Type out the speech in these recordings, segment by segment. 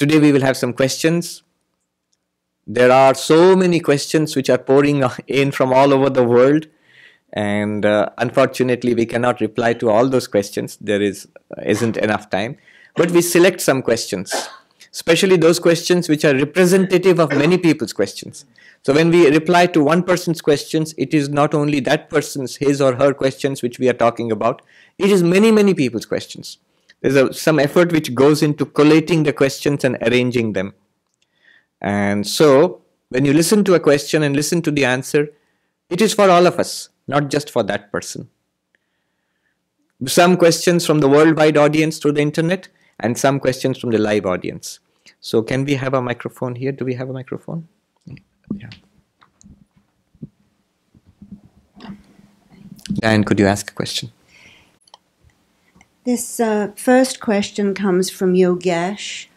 Today we will have some questions. There are so many questions which are pouring in from all over the world, and unfortunately we cannot reply to all those questions. There isn't enough time, but we select some questions, especially those questions which are representative of many people's questions. So when we reply to one person's questions, it is not only that person's, his or her questions which we are talking about, it is many people's questions. There's some effort which goes into collating the questions and arranging them. And so when you listen to a question and listen to the answer, it is for all of us, not just for that person. Some questions from the worldwide audience through the internet, and some questions from the live audience. So can we have a microphone here? Do we have a microphone? Yeah. Dan, could you ask a question? This first question comes from Yogesh,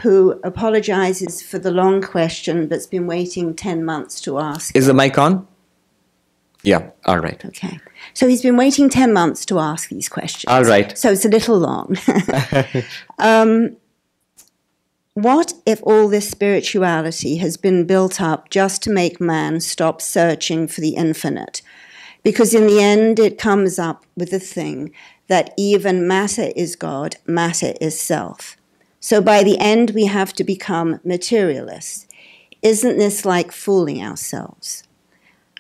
who apologizes for the long question but's been waiting 10 months to ask. Is the mic on? Yeah, all right. Okay. So he's been waiting 10 months to ask these questions. All right. So it's a little long. What if all this spirituality has been built up just to make man stop searching for the infinite? Because in the end it comes up with the thing that even matter is God, matter is self. So by the end we have to become materialists. Isn't this like fooling ourselves?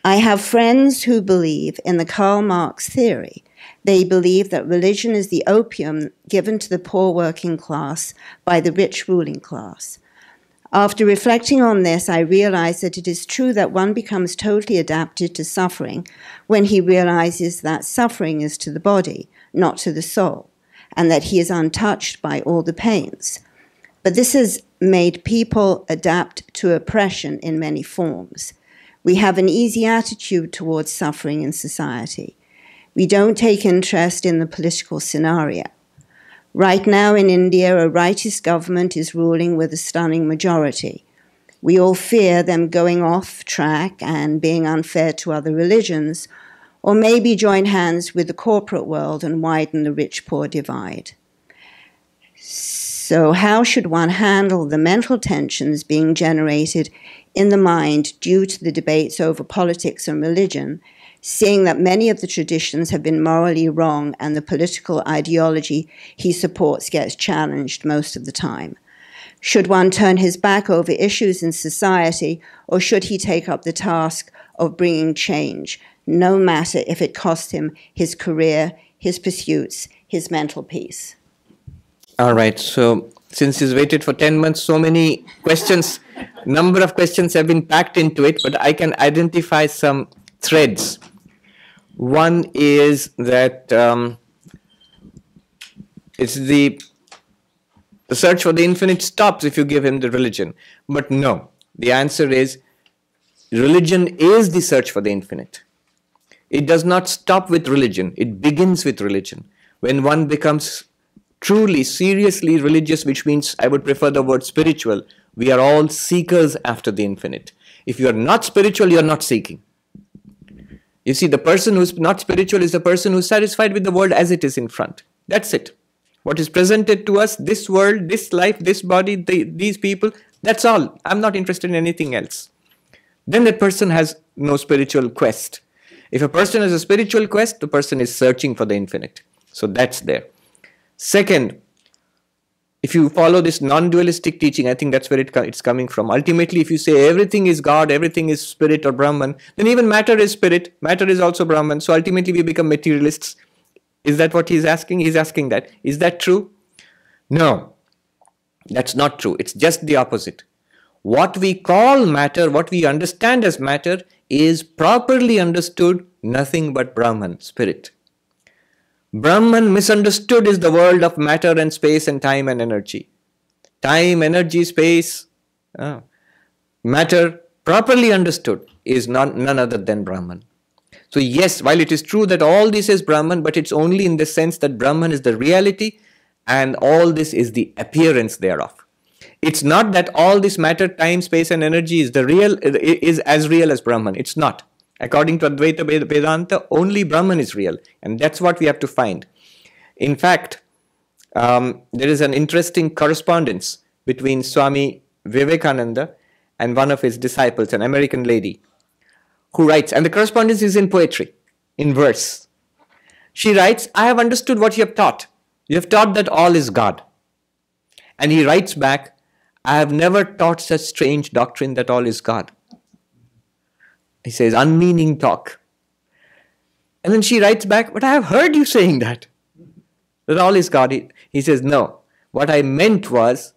I have friends who believe in the Karl Marx theory. They believe that religion is the opium given to the poor working class by the rich ruling class. After reflecting on this, I realize that it is true that one becomes totally adapted to suffering when he realizes that suffering is to the body, not to the soul, and that he is untouched by all the pains. But this has made people adapt to oppression in many forms. We have an easy attitude towards suffering in society. We don't take interest in the political scenario. Right now in India, a rightist government is ruling with a stunning majority. We all fear them going off track and being unfair to other religions, or maybe join hands with the corporate world and widen the rich-poor divide. So how should one handle the mental tensions being generated in the mind due to the debates over politics and religion, seeing that many of the traditions have been morally wrong and the political ideology he supports gets challenged most of the time? Should one turn his back over issues in society, or should he take up the task of bringing change, no matter if it costs him his career, his pursuits, his mental peace? All right, so since he's waited for 10 months, so many questions, number of questions have been packed into it, but I can identify some threads. One is that it's the search for the infinite stops if you give him the religion. But no, the answer is religion is the search for the infinite. It does not stop with religion. It begins with religion. When one becomes truly, seriously religious, which means I would prefer the word spiritual, we are all seekers after the infinite. If you are not spiritual, you are not seeking. You see, the person who's not spiritual is the person who's satisfied with the world as it is in front. That's it. What is presented to us, this world, this life, this body, these people, that's all. I'm not interested in anything else. Then that person has no spiritual quest. If a person has a spiritual quest, the person is searching for the infinite. So that's there. Second, if you follow this non-dualistic teaching, I think that's where it's coming from. Ultimately, if you say everything is God, everything is spirit or Brahman, then even matter is spirit, matter is also Brahman. So ultimately we become materialists. Is that what he's asking? He's asking that. Is that true? No, that's not true. It's just the opposite. What we call matter, what we understand as matter, is properly understood nothing but Brahman, spirit. Brahman misunderstood is the world of matter and space and time and energy. Time, energy, space, matter, properly understood, is none other than Brahman. So yes, while it is true that all this is Brahman, but it's only in the sense that Brahman is the reality and all this is the appearance thereof. It's not that all this matter, time, space and energy is as real as Brahman. It's not. According to Advaita Vedanta, only Brahman is real, and that's what we have to find. In fact, there is an interesting correspondence between Swami Vivekananda and one of his disciples, an American lady, who writes, and the correspondence is in poetry, in verse. She writes, I have understood what you have taught. You have taught that all is God. And he writes back, I have never taught such strange doctrine that all is God. He says, unmeaning talk. And then she writes back, but I have heard you saying that all is God. He says, no, what I meant was,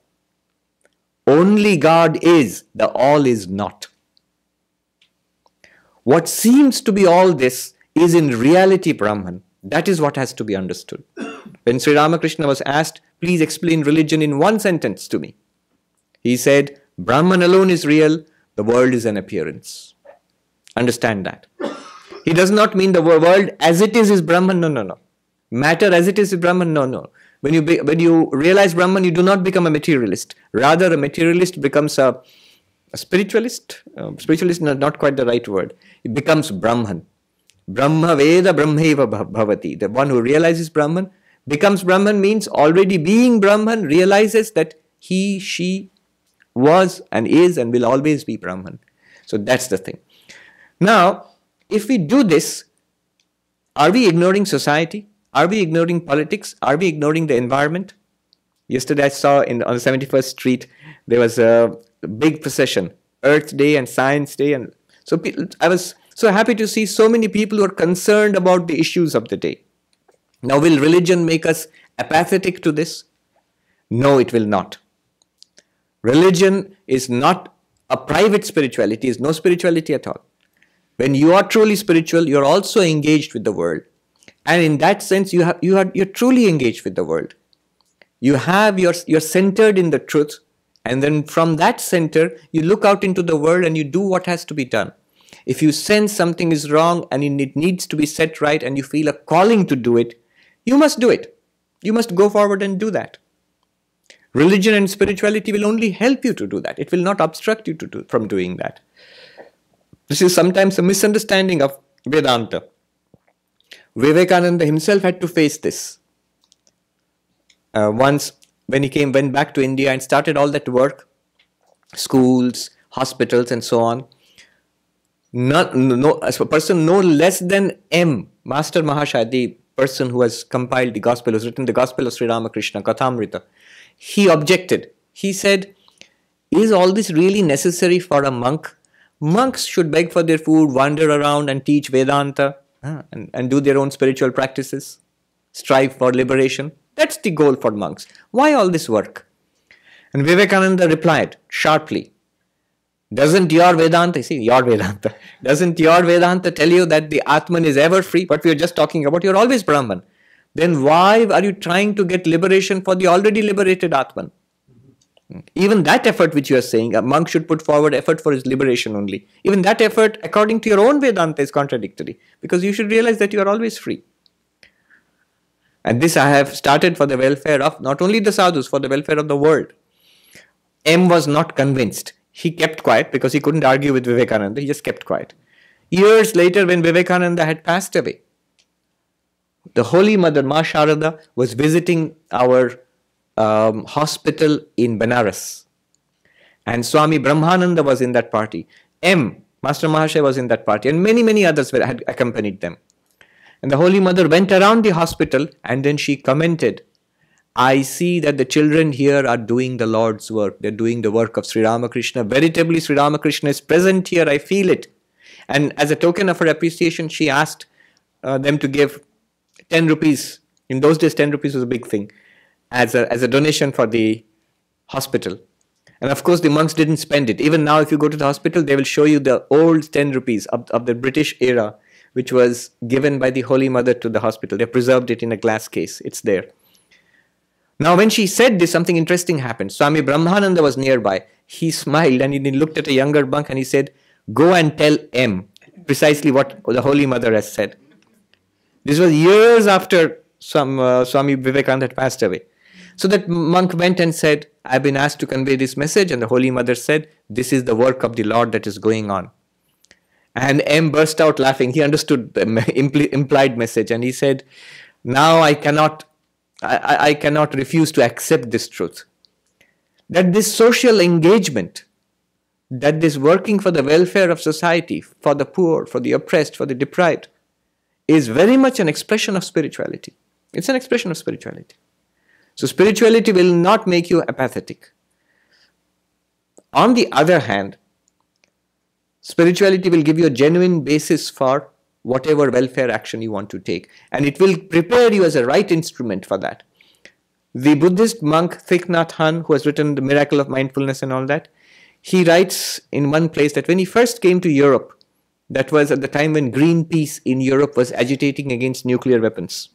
only God is, the all is not. What seems to be all this is in reality Brahman. That is what has to be understood. When Sri Ramakrishna was asked, please explain religion in one sentence to me, he said, Brahman alone is real, the world is an appearance. Understand that. He does not mean the world as it is Brahman, no. Matter as it is Brahman, no. When you realize Brahman, you do not become a materialist. Rather, a materialist becomes a spiritualist. Spiritualist is not quite the right word. It becomes Brahman. Brahma Veda Brahmeva Bhavati. The one who realizes Brahman becomes Brahman means already being Brahman realizes that he, she was and is and will always be Brahman. So that's the thing. Now, if we do this, are we ignoring society? Are we ignoring politics? Are we ignoring the environment? Yesterday I saw on the 71st Street, there was a big procession, Earth Day and Science Day. And so I was so happy to see so many people who are concerned about the issues of the day. Now, will religion make us apathetic to this? No, it will not. Religion is not a private spirituality, is no spirituality at all. When you are truly spiritual, you are also engaged with the world. And in that sense, you're truly engaged with the world. You're centered in the truth. And then from that center, you look out into the world and you do what has to be done. If you sense something is wrong and it needs to be set right and you feel a calling to do it, you must do it. You must go forward and do that. Religion and spirituality will only help you to do that. It will not obstruct you from doing that. This is sometimes a misunderstanding of Vedanta. Vivekananda himself had to face this. Once when he went back to India and started all that work, schools, hospitals and so on, as a person no less than M, Master Mahashaya, the person who has compiled the Gospel, who has written the Gospel of Sri Ramakrishna, Kathamrita, he objected. He said, is all this really necessary for a monk? Monks should beg for their food, wander around and teach Vedanta and do their own spiritual practices, strive for liberation. That's the goal for monks. Why all this work? And Vivekananda replied sharply, doesn't your Vedanta tell you that the Atman is ever free? What we were just talking about, you're always Brahman. Then why are you trying to get liberation for the already liberated Atman? Even that effort which you are saying, a monk should put forward effort for his liberation only. Even that effort, according to your own Vedanta, is contradictory. Because you should realize that you are always free. And this I have started for the welfare of not only the sadhus, for the welfare of the world. M was not convinced. He kept quiet because he couldn't argue with Vivekananda. He just kept quiet. Years later, when Vivekananda had passed away, the Holy Mother, Ma Sharada, was visiting our hospital in Benares. And Swami Brahmananda was in that party. Master Mahashaya was in that party. And many others had accompanied them. And the Holy Mother went around the hospital and then she commented, I see that the children here are doing the Lord's work. They're doing the work of Sri Ramakrishna. Veritably, Sri Ramakrishna is present here. I feel it. And as a token of her appreciation, she asked them to give 10 rupees. In those days, 10 rupees was a big thing. As a donation for the hospital. And of course, the monks didn't spend it. Even now, if you go to the hospital, they will show you the old 10 rupees of the British era, which was given by the Holy Mother to the hospital. They preserved it in a glass case. It's there. Now, when she said this, something interesting happened. Swami Brahmananda was nearby. He smiled and he looked at a younger monk and he said, go and tell M precisely what the Holy Mother has said. This was years after Swami Vivekananda had passed away. So that monk went and said, I've been asked to convey this message. And the Holy Mother said, this is the work of the Lord that is going on. And M burst out laughing. He understood the implied message. And he said, now I cannot refuse to accept this truth. that this social engagement, that this working for the welfare of society, for the poor, for the oppressed, for the deprived, is very much an expression of spirituality. It's an expression of spirituality. So spirituality will not make you apathetic. On the other hand, spirituality will give you a genuine basis for whatever welfare action you want to take, and it will prepare you as a right instrument for that. The Buddhist monk Thich Nhat Hanh, who has written The Miracle of Mindfulness and all that, he writes in one place that when he first came to Europe, that was at the time when Greenpeace in Europe was agitating against nuclear weapons.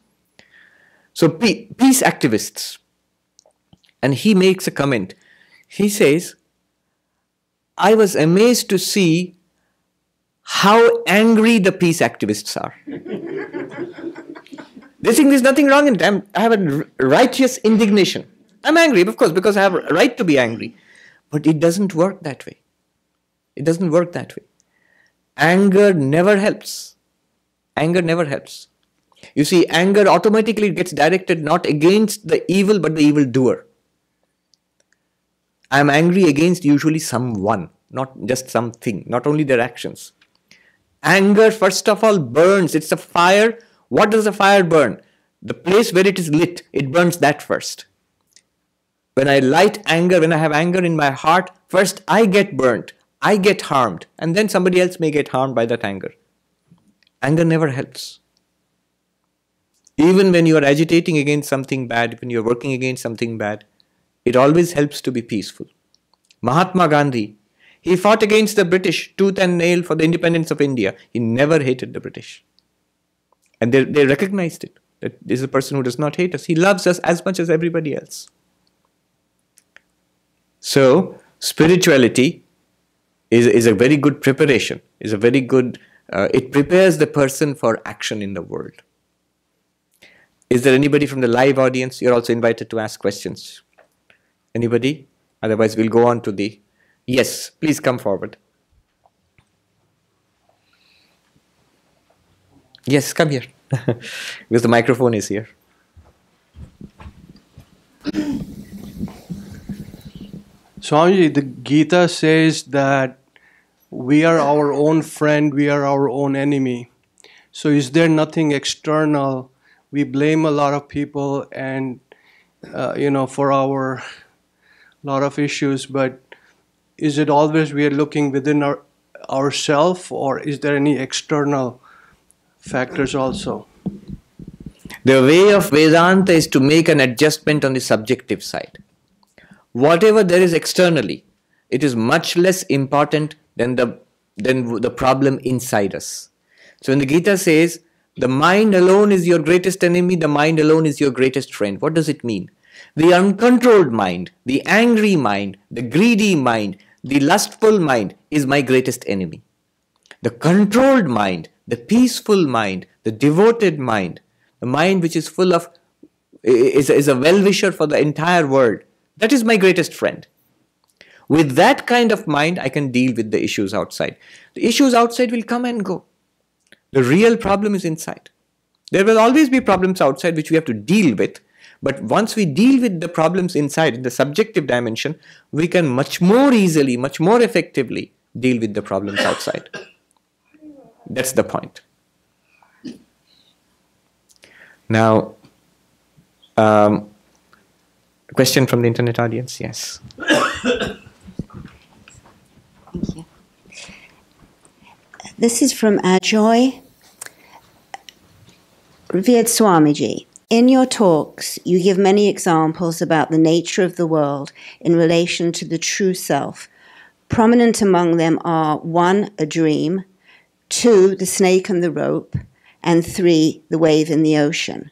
So peace activists. And he makes a comment. He says, I was amazed to see how angry the peace activists are. They think there's nothing wrong in them. I have a righteous indignation. I'm angry, of course, because I have a right to be angry. But it doesn't work that way. It doesn't work that way. Anger never helps. Anger never helps. You see, anger automatically gets directed not against the evil, but the evildoer. I am angry against usually someone, not just something, not only their actions. Anger, first of all, burns. It's a fire. What does a fire burn? The place where it is lit, it burns that first. When I light anger, when I have anger in my heart, first I get burnt, I get harmed, and then somebody else may get harmed by that anger. Anger never helps. Even when you are agitating against something bad, when you are working against something bad, it always helps to be peaceful. Mahatma Gandhi, he fought against the British tooth and nail for the independence of India. He never hated the British. And they recognized it, that this is a person who does not hate us. He loves us as much as everybody else. So, spirituality is a very good preparation, is a very good, it prepares the person for action in the world. Is there anybody from the live audience? You're also invited to ask questions. Anybody? Otherwise, we'll go on to the... Yes, please come forward. Yes, come here. Because the microphone is here. Swamiji, the Gita says that we are our own friend, we are our own enemy. So is there nothing external? We blame a lot of people and, for our lot of issues, but is it always we are looking within ourselves, or is there any external factors also? The way of Vedanta is to make an adjustment on the subjective side. Whatever there is externally, it is much less important than the problem inside us. So when the Gita says, the mind alone is your greatest enemy, the mind alone is your greatest friend. What does it mean? The uncontrolled mind, the angry mind, the greedy mind, the lustful mind is my greatest enemy. The controlled mind, the peaceful mind, the devoted mind, the mind which is full of, is a well-wisher for the entire world, that is my greatest friend. With that kind of mind, I can deal with the issues outside. The issues outside will come and go. The real problem is inside. There will always be problems outside which we have to deal with. But once we deal with the problems inside, in the subjective dimension, we can much more easily, much more effectively deal with the problems outside. That's the point. Now, a question from the internet audience? Yes. Thank you. This is from Ajoy. Revered Swamiji, in your talks, you give many examples about the nature of the world in relation to the true self. Prominent among them are 1, a dream, 2, the snake and the rope, and 3, the wave in the ocean.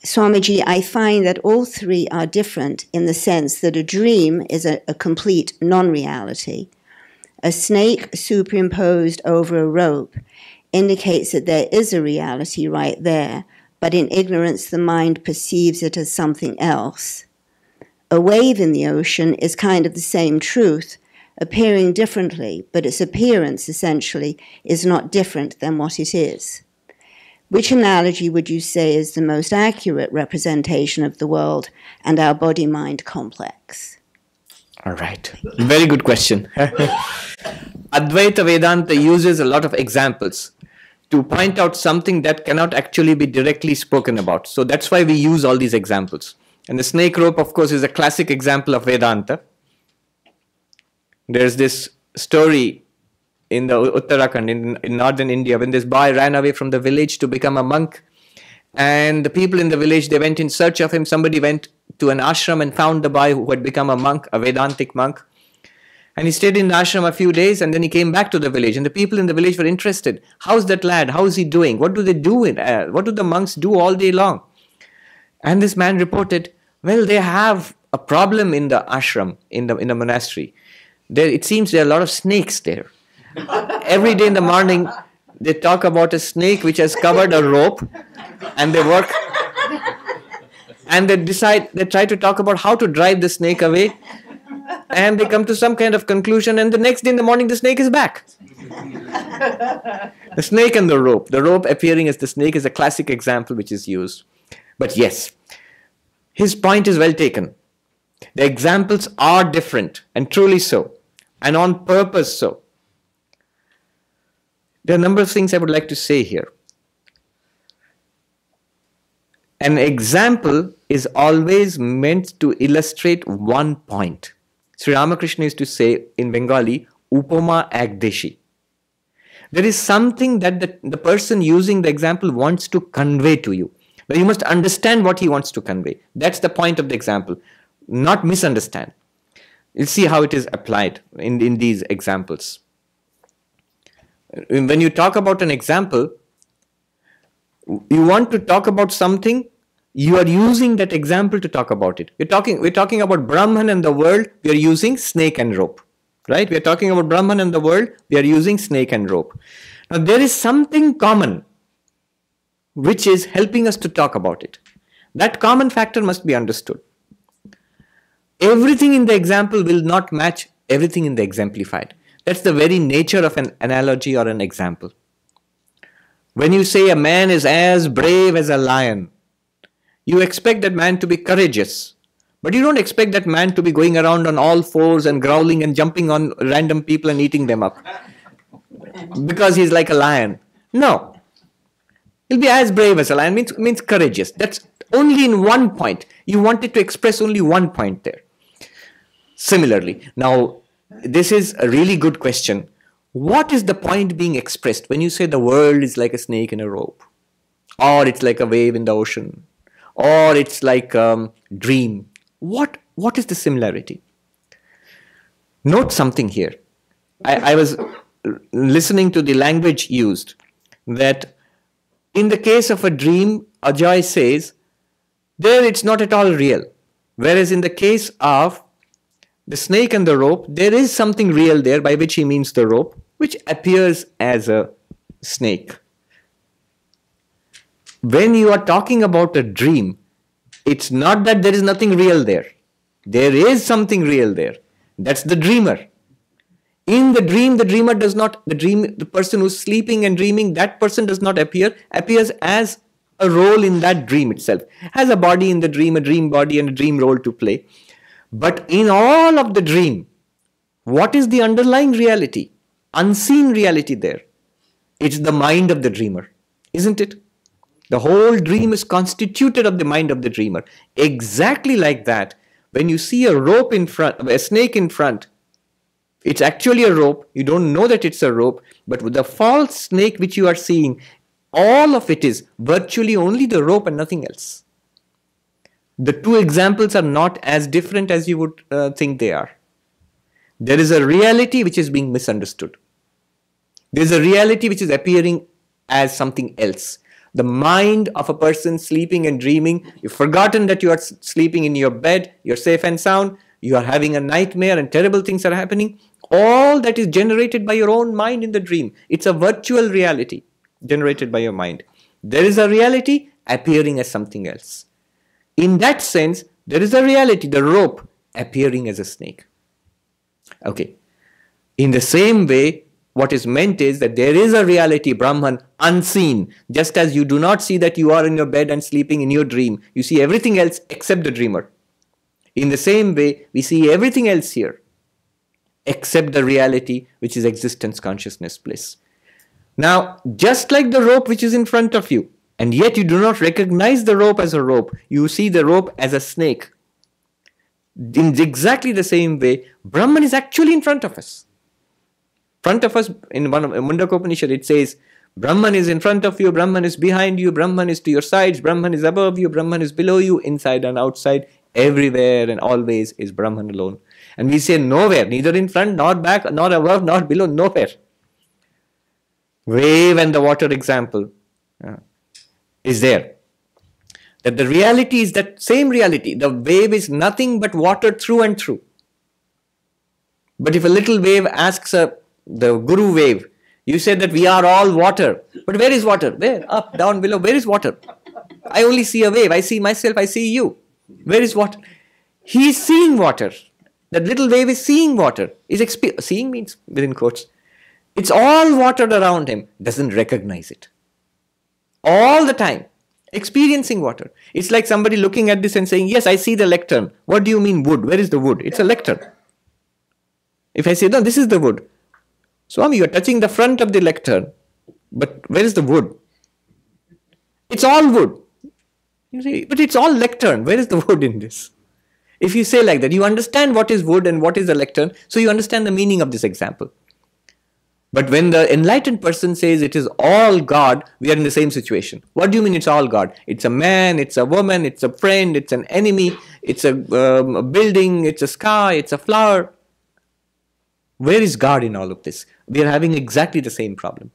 Swamiji, I find that all 3 are different in the sense that a dream is a complete non-reality. A snake superimposed over a rope indicates that there is a reality right there, but in ignorance the mind perceives it as something else. A wave in the ocean is kind of the same truth, appearing differently, but its appearance essentially is not different than what it is. Which analogy would you say is the most accurate representation of the world and our body-mind complex? All right. Very good question. Advaita Vedanta uses a lot of examples to point out something that cannot actually be directly spoken about. So that's why we use all these examples. And the snake rope, of course, is a classic example of Vedanta. There's this story in the Uttarakhand, in northern India, when this boy ran away from the village to become a monk. And the people in the village, they went in search of him. Somebody went to an ashram and found the boy who had become a monk, a Vedantic monk. And he stayed in the ashram a few days, and then he came back to the village. And the people in the village were interested. How's that lad? How is he doing? What do they do? What do the monks do all day long? And this man reported, well, they have a problem in the ashram, in the monastery. It seems there are a lot of snakes there. Every day in the morning, they talk about a snake which has covered a rope, and they work, and they try to talk about how to drive the snake away, and they come to some kind of conclusion, and the next day in the morning, the snake is back. The snake and the rope appearing as the snake is a classic example which is used. But yes, his point is well taken. The examples are different, and truly so, and on purpose so. There are a number of things I would like to say here. An example is always meant to illustrate one point. Sri Ramakrishna used to say in Bengali, Upama Agdeshi. There is something that the person using the example wants to convey to you. But you must understand what he wants to convey. That's the point of the example, not misunderstand. You'll see how it is applied in these examples. When you talk about an example, you want to talk about something, you are using that example to talk about it. We're talking about Brahman and the world, we are using snake and rope. Right? We are talking about Brahman and the world, we are using snake and rope. Now there is something common which is helping us to talk about it. That common factor must be understood. Everything in the example will not match everything in the exemplified. That's the very nature of an analogy or an example. When you say a man is as brave as a lion, you expect that man to be courageous. But you don't expect that man to be going around on all fours and growling and jumping on random people and eating them up. Because he's like a lion. No. He'll be as brave as a lion, means courageous. That's only in one point. You wanted to express only one point there. Similarly, now, this is a really good question. What is the point being expressed when you say the world is like a snake in a rope? Or it's like a wave in the ocean? Or it's like a dream? What is the similarity? Note something here. I was listening to the language used, that in the case of a dream, Ajay says, there it's not at all real. Whereas in the case of the snake and the rope, there is something real there, by which he means the rope, which appears as a snake. When you are talking about a dream, it's not that there is nothing real there. There is something real there. That's the dreamer. In the dream, the dreamer does not, the person who's sleeping and dreaming, that person does not appears as a role in that dream itself. Has a body in the dream, a dream body and a dream role to play. But in all of the dream, what is the underlying reality? Unseen reality there. It's the mind of the dreamer, isn't it? The whole dream is constituted of the mind of the dreamer. Exactly like that, when you see a rope in front, a snake in front, it's actually a rope. You don't know that it's a rope, but with the false snake which you are seeing, all of it is virtually only the rope and nothing else. The two examples are not as different as you would think they are. There is a reality which is being misunderstood. There is a reality which is appearing as something else. The mind of a person sleeping and dreaming, you've forgotten that you are sleeping in your bed, you're safe and sound, you are having a nightmare and terrible things are happening. All that is generated by your own mind in the dream. It's a virtual reality generated by your mind. There is a reality appearing as something else. In that sense, there is a reality, the rope, appearing as a snake. Okay. In the same way, what is meant is that there is a reality, Brahman, unseen. Just as you do not see that you are in your bed and sleeping in your dream. You see everything else except the dreamer. In the same way, we see everything else here except the reality which is existence, consciousness, bliss. Now, just like the rope which is in front of you, and yet you do not recognize the rope as a rope, you see the rope as a snake. In exactly the same way, Brahman is actually in front of us. Front of us, in one of Mundaka Upanishad, it says, Brahman is in front of you, Brahman is behind you, Brahman is to your sides, Brahman is above you, Brahman is below you, inside and outside, everywhere and always is Brahman alone. And we say nowhere, neither in front, nor back, nor above, nor below, nowhere. Wave and the water example is there. That the reality is that same reality. The wave is nothing but water through and through. But if a little wave asks the guru wave, you say that we are all water. But where is water? Where? Up, down, below. Where is water? I only see a wave. I see myself. I see you. Where is water? He is seeing water. That little wave is seeing water. Seeing means within quotes. It's all water around him. Doesn't recognize it. All the time. Experiencing water. It's like somebody looking at this and saying, yes, I see the lectern. What do you mean wood? Where is the wood? It's a lectern. If I say, no, this is the wood. Swami, you are touching the front of the lectern. But where is the wood? It's all wood. You say, but it's all lectern. Where is the wood in this? If you say like that, you understand what is wood and what is the lectern. So you understand the meaning of this example. But when the enlightened person says it is all God, we are in the same situation. What do you mean it's all God? It's a man, it's a woman, it's a friend, it's an enemy, it's a building, it's a sky, it's a flower. Where is God in all of this? We are having exactly the same problem.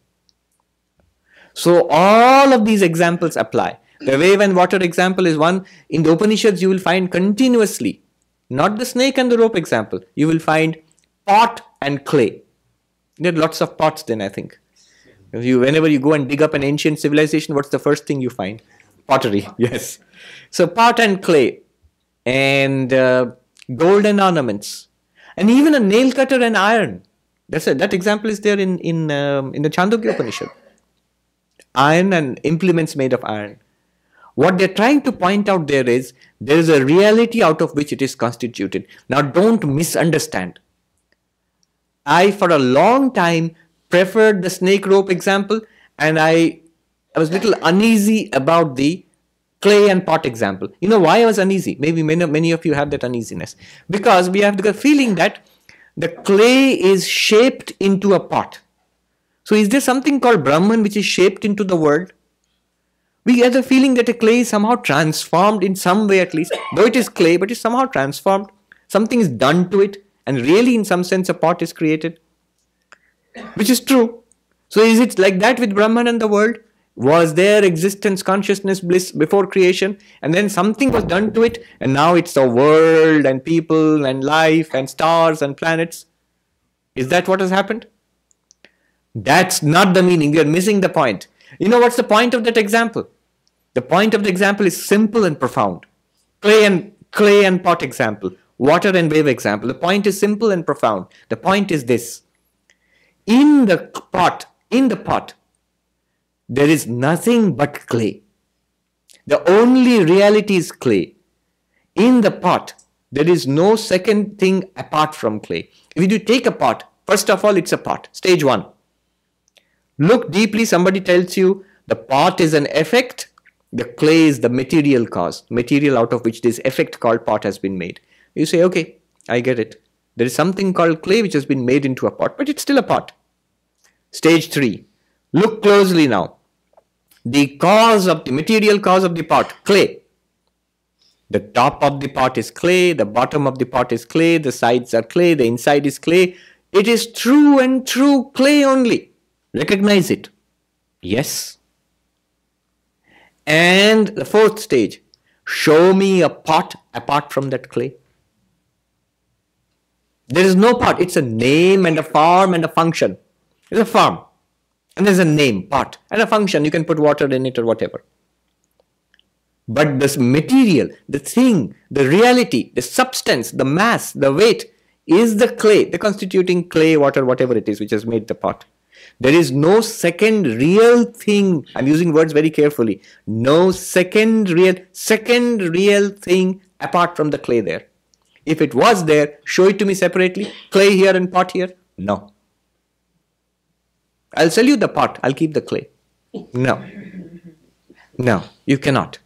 So all of these examples apply. The wave and water example is one. In the Upanishads you will find continuously, not the snake and the rope example, you will find pot and clay. There are lots of pots then, I think. Whenever you go and dig up an ancient civilization, what's the first thing you find? Pottery, yes. So pot and clay and golden ornaments and even a nail cutter and iron. That example is there in the Chandogya Upanishad. Iron and implements made of iron. What they're trying to point out there is a reality out of which it is constituted. Now don't misunderstand. I, for a long time, preferred the snake rope example, and I was a little uneasy about the clay and pot example. You know why I was uneasy? Maybe many of you have that uneasiness. Because we have the feeling that the clay is shaped into a pot. So is there something called Brahman which is shaped into the world? We have the feeling that a clay is somehow transformed in some way at least. Though it is clay, but it's somehow transformed. Something is done to it. And really, in some sense, a pot is created, which is true. So is it like that with Brahman and the world? Was there existence, consciousness, bliss before creation? And then something was done to it, and now it's the world and people and life and stars and planets. Is that what has happened? That's not the meaning. We are missing the point. You know what's the point of that example? The point of the example is simple and profound. Clay and pot example. Water and wave example. The point is simple and profound. The point is this. In the pot, there is nothing but clay. The only reality is clay. In the pot, there is no second thing apart from clay. If you take a pot, first of all, it's a pot. Stage one. Look deeply, somebody tells you the pot is an effect, the clay is the material cause, material out of which this effect called pot has been made. You say, okay, I get it. There is something called clay which has been made into a pot, but it's still a pot. Stage 3. Look closely now. The material cause of the pot, clay. The top of the pot is clay, the bottom of the pot is clay, the sides are clay, the inside is clay. It is true and true clay only. Recognize it. Yes. And the 4th stage. Show me a pot apart from that clay. There is no pot. It's a name and a form and a function. It's a form. And there's a name, pot. And a function. You can put water in it or whatever. But this material, the thing, the reality, the substance, the mass, the weight is the clay. The constituting clay, water, whatever it is which has made the pot. There is no second real thing. I'm using words very carefully. No second real thing apart from the clay there. If it was there, show it to me separately. Clay here and pot here. No. I'll sell you the pot. I'll keep the clay. No. No, you cannot.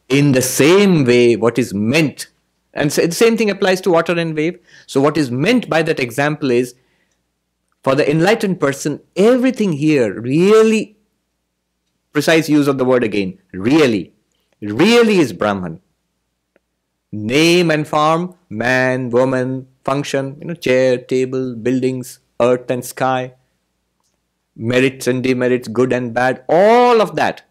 In the same way, what is meant, and the same thing applies to water and wave. So what is meant by that example is, for the enlightened person, everything here really, precise use of the word again, really is Brahman. Name and form, man, woman, function, chair, table, buildings, earth and sky, merits and demerits, good and bad, all of that.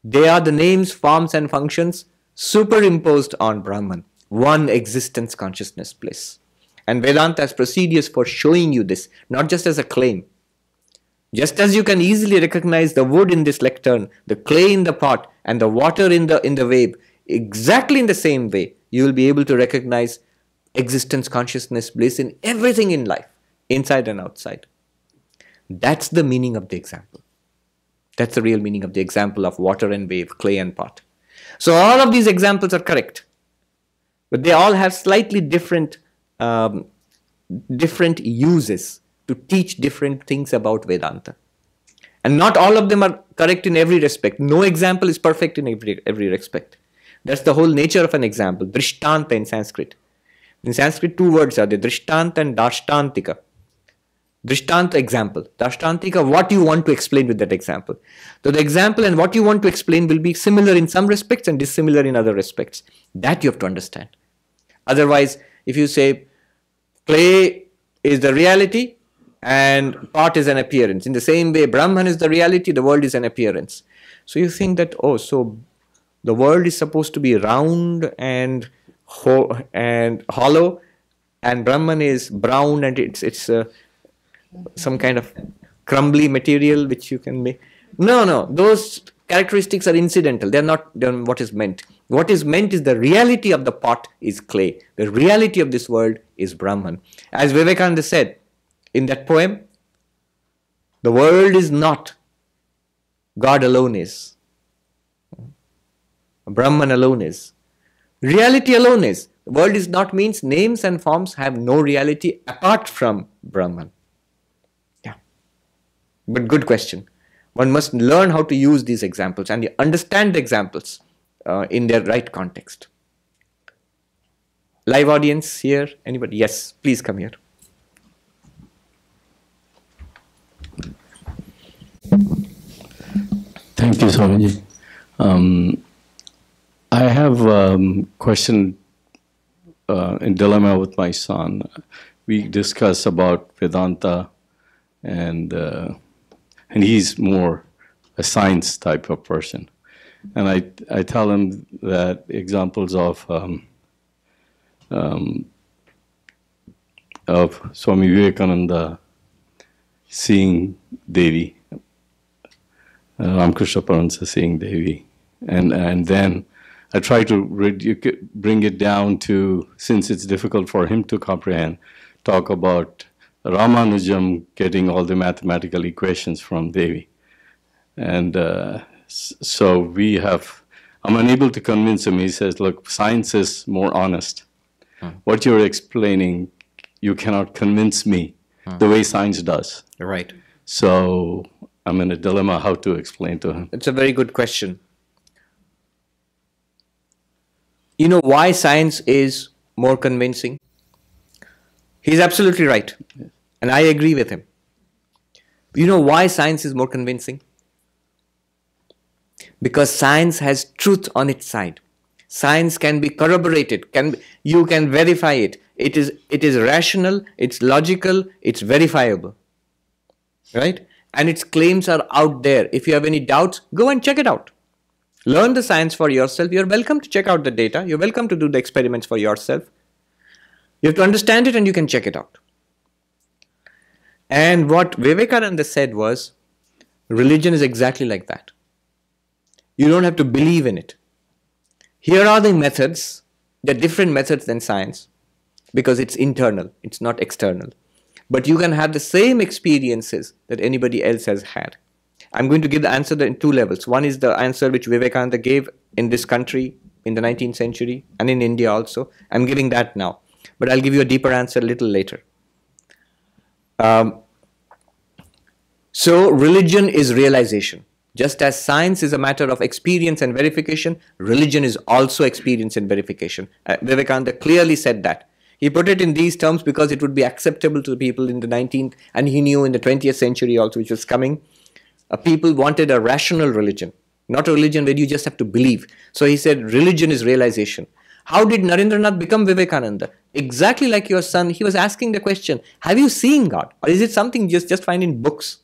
They are the names, forms and functions superimposed on Brahman, one existence, consciousness, bliss. And Vedanta has procedures for showing you this, not just as a claim. Just as you can easily recognize the wood in this lectern, the clay in the pot, and the water in the wave, exactly in the same way, you will be able to recognize existence, consciousness, bliss in everything in life, inside and outside. That's the meaning of the example. That's the real meaning of the example of water and wave, clay and pot. So all of these examples are correct, but they all have slightly different uses to teach different things about Vedanta. And not all of them are correct in every respect. No example is perfect in every respect. That's the whole nature of an example. Drishtanta in Sanskrit. In Sanskrit, two words are there, Drishtanta and Dashtantika. Drishtanta, example. Dashtantika, what you want to explain with that example. So the example and what you want to explain will be similar in some respects and dissimilar in other respects. That you have to understand. Otherwise, if you say clay is the reality and pot is an appearance, in the same way Brahman is the reality, the world is an appearance. So you think that, oh, so the world is supposed to be round and hollow, and Brahman is brown and it's some kind of crumbly material which you can make. No, those characteristics are incidental. They're not what is meant. What is meant is the reality of the pot is clay. The reality of this world is Brahman. As Vivekananda said in that poem, the world is not, God alone is. Brahman alone is. Reality alone is. The world is not means names and forms have no reality apart from Brahman. Yeah. But good question. One must learn how to use these examples and understand the examples in their right context. Live audience here? Anybody? Yes, please come here. Thank you, Swamiji. I have a question in dilemma with my son. We discuss about Vedanta, and he's more a science type of person. And I tell him that examples of Swami Vivekananda seeing Devi, Ramakrishna Paramhansa seeing Devi, and then I try to bring it down to, since it's difficult for him to comprehend, talk about Ramanujam getting all the mathematical equations from Devi. And so I'm unable to convince him. He says, look, science is more honest. What you're explaining, you cannot convince me the way science does. Right. So I'm in a dilemma how to explain to him. It's a very good question. You know why science is more convincing? He's absolutely right. And I agree with him. You know why science is more convincing? Because science has truth on its side. Science can be corroborated. You can verify it. It is rational, it's logical, it's verifiable. Right? And its claims are out there. If you have any doubts, go and check it out. Learn the science for yourself. You're welcome to check out the data. You're welcome to do the experiments for yourself. You have to understand it and you can check it out. And what Vivekananda said was, religion is exactly like that. You don't have to believe in it. Here are the methods. They're different methods than science because it's internal, it's not external. But you can have the same experiences that anybody else has had. I'm going to give the answer in two levels. One is the answer which Vivekananda gave in this country in the 19th century and in India also. I'm giving that now, but I'll give you a deeper answer a little later. So religion is realization. Just as science is a matter of experience and verification, religion is also experience and verification. Vivekananda clearly said that. He put it in these terms because it would be acceptable to the people in the 19th, and he knew in the 20th century also, which was coming, people wanted a rational religion, not a religion where you just have to believe. So he said religion is realization. How did Narendranath become Vivekananda? Exactly like your son, he was asking the question, have you seen God? Or is it something you just find in books?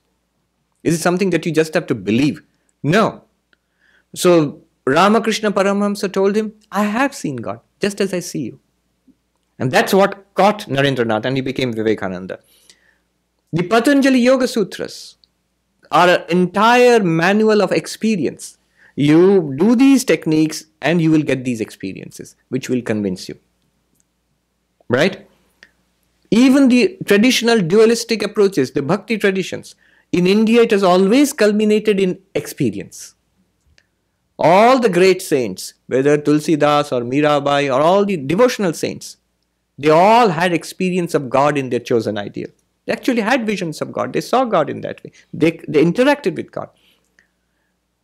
Is it something that you just have to believe? No. So Ramakrishna Paramahamsa told him, I have seen God, just as I see you. And that's what caught Narendranath, and he became Vivekananda. The Patanjali Yoga Sutras are an entire manual of experience. You do these techniques and you will get these experiences, which will convince you. Right? Even the traditional dualistic approaches, the bhakti traditions, in India it has always culminated in experience. All the great saints, whether Tulsidas or Mirabai or all the devotional saints, they all had experience of God in their chosen ideal. They actually had visions of God. They saw God in that way. They interacted with God.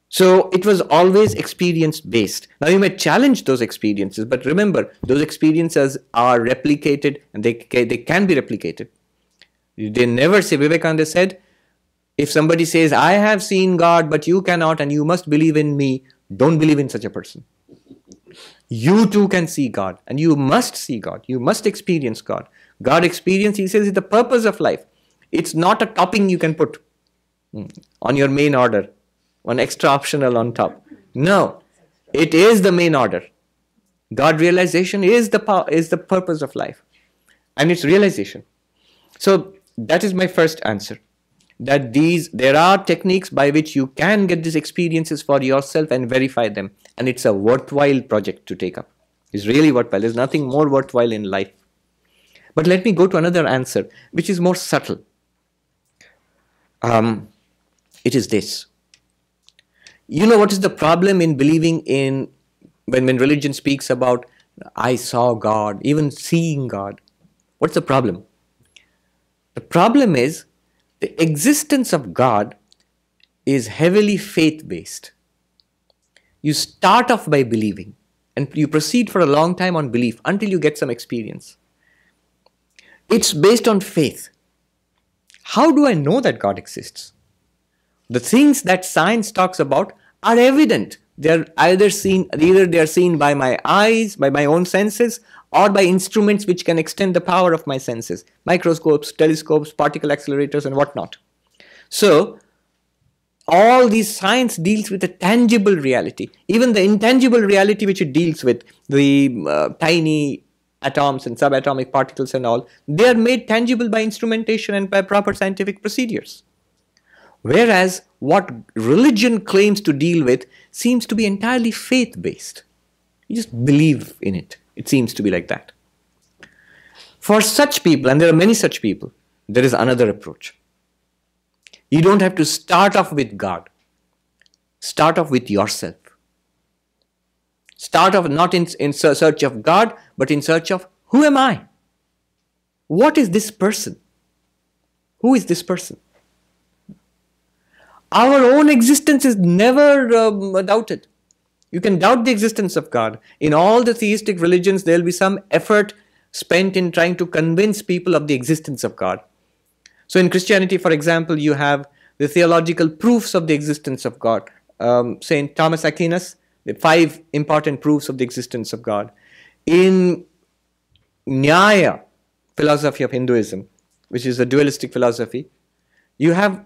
So it was always experience-based. Now you may challenge those experiences, but remember, those experiences are replicated, and they can be replicated. They never say, Vivekananda said, if somebody says, I have seen God, but you cannot, and you must believe in me, don't believe in such a person. You too can see God, and you must see God. You must experience God. God experience, he says, is the purpose of life. It's not a topping you can put on your main order, one extra optional on top. No, it is the main order. God realization is the purpose of life, and it's realization. So that is my first answer. That there are techniques by which you can get these experiences for yourself and verify them. And it's a worthwhile project to take up. It's really worthwhile. There's nothing more worthwhile in life. But let me go to another answer, which is more subtle. It is this. You know what is the problem in believing in, when religion speaks about, I saw God, even seeing God. What's the problem? The problem is, the existence of God is heavily faith-based. You start off by believing, and you proceed for a long time on belief until you get some experience. It's based on faith. How do I know that God exists? The things that science talks about are evident. They're either they are seen by my eyes, by my own senses, or by instruments which can extend the power of my senses, microscopes, telescopes, particle accelerators, and whatnot. So, all these science deals with a tangible reality. Even the intangible reality which it deals with, the tiny atoms and subatomic particles and all, they are made tangible by instrumentation and by proper scientific procedures. Whereas what religion claims to deal with seems to be entirely faith-based. You just believe in it. It seems to be like that. For such people, and there are many such people, there is another approach. You don't have to start off with God. Start off with yourself. Start off not in search of God, but in search of, who am I? What is this person? Who is this person? Our own existence is never doubted. You can doubt the existence of God. In all the theistic religions, there will be some effort spent in trying to convince people of the existence of God. So in Christianity, for example, you have the theological proofs of the existence of God. Saint Thomas Aquinas, the 5 important proofs of the existence of God. In Nyaya, philosophy of Hinduism, which is a dualistic philosophy, you have,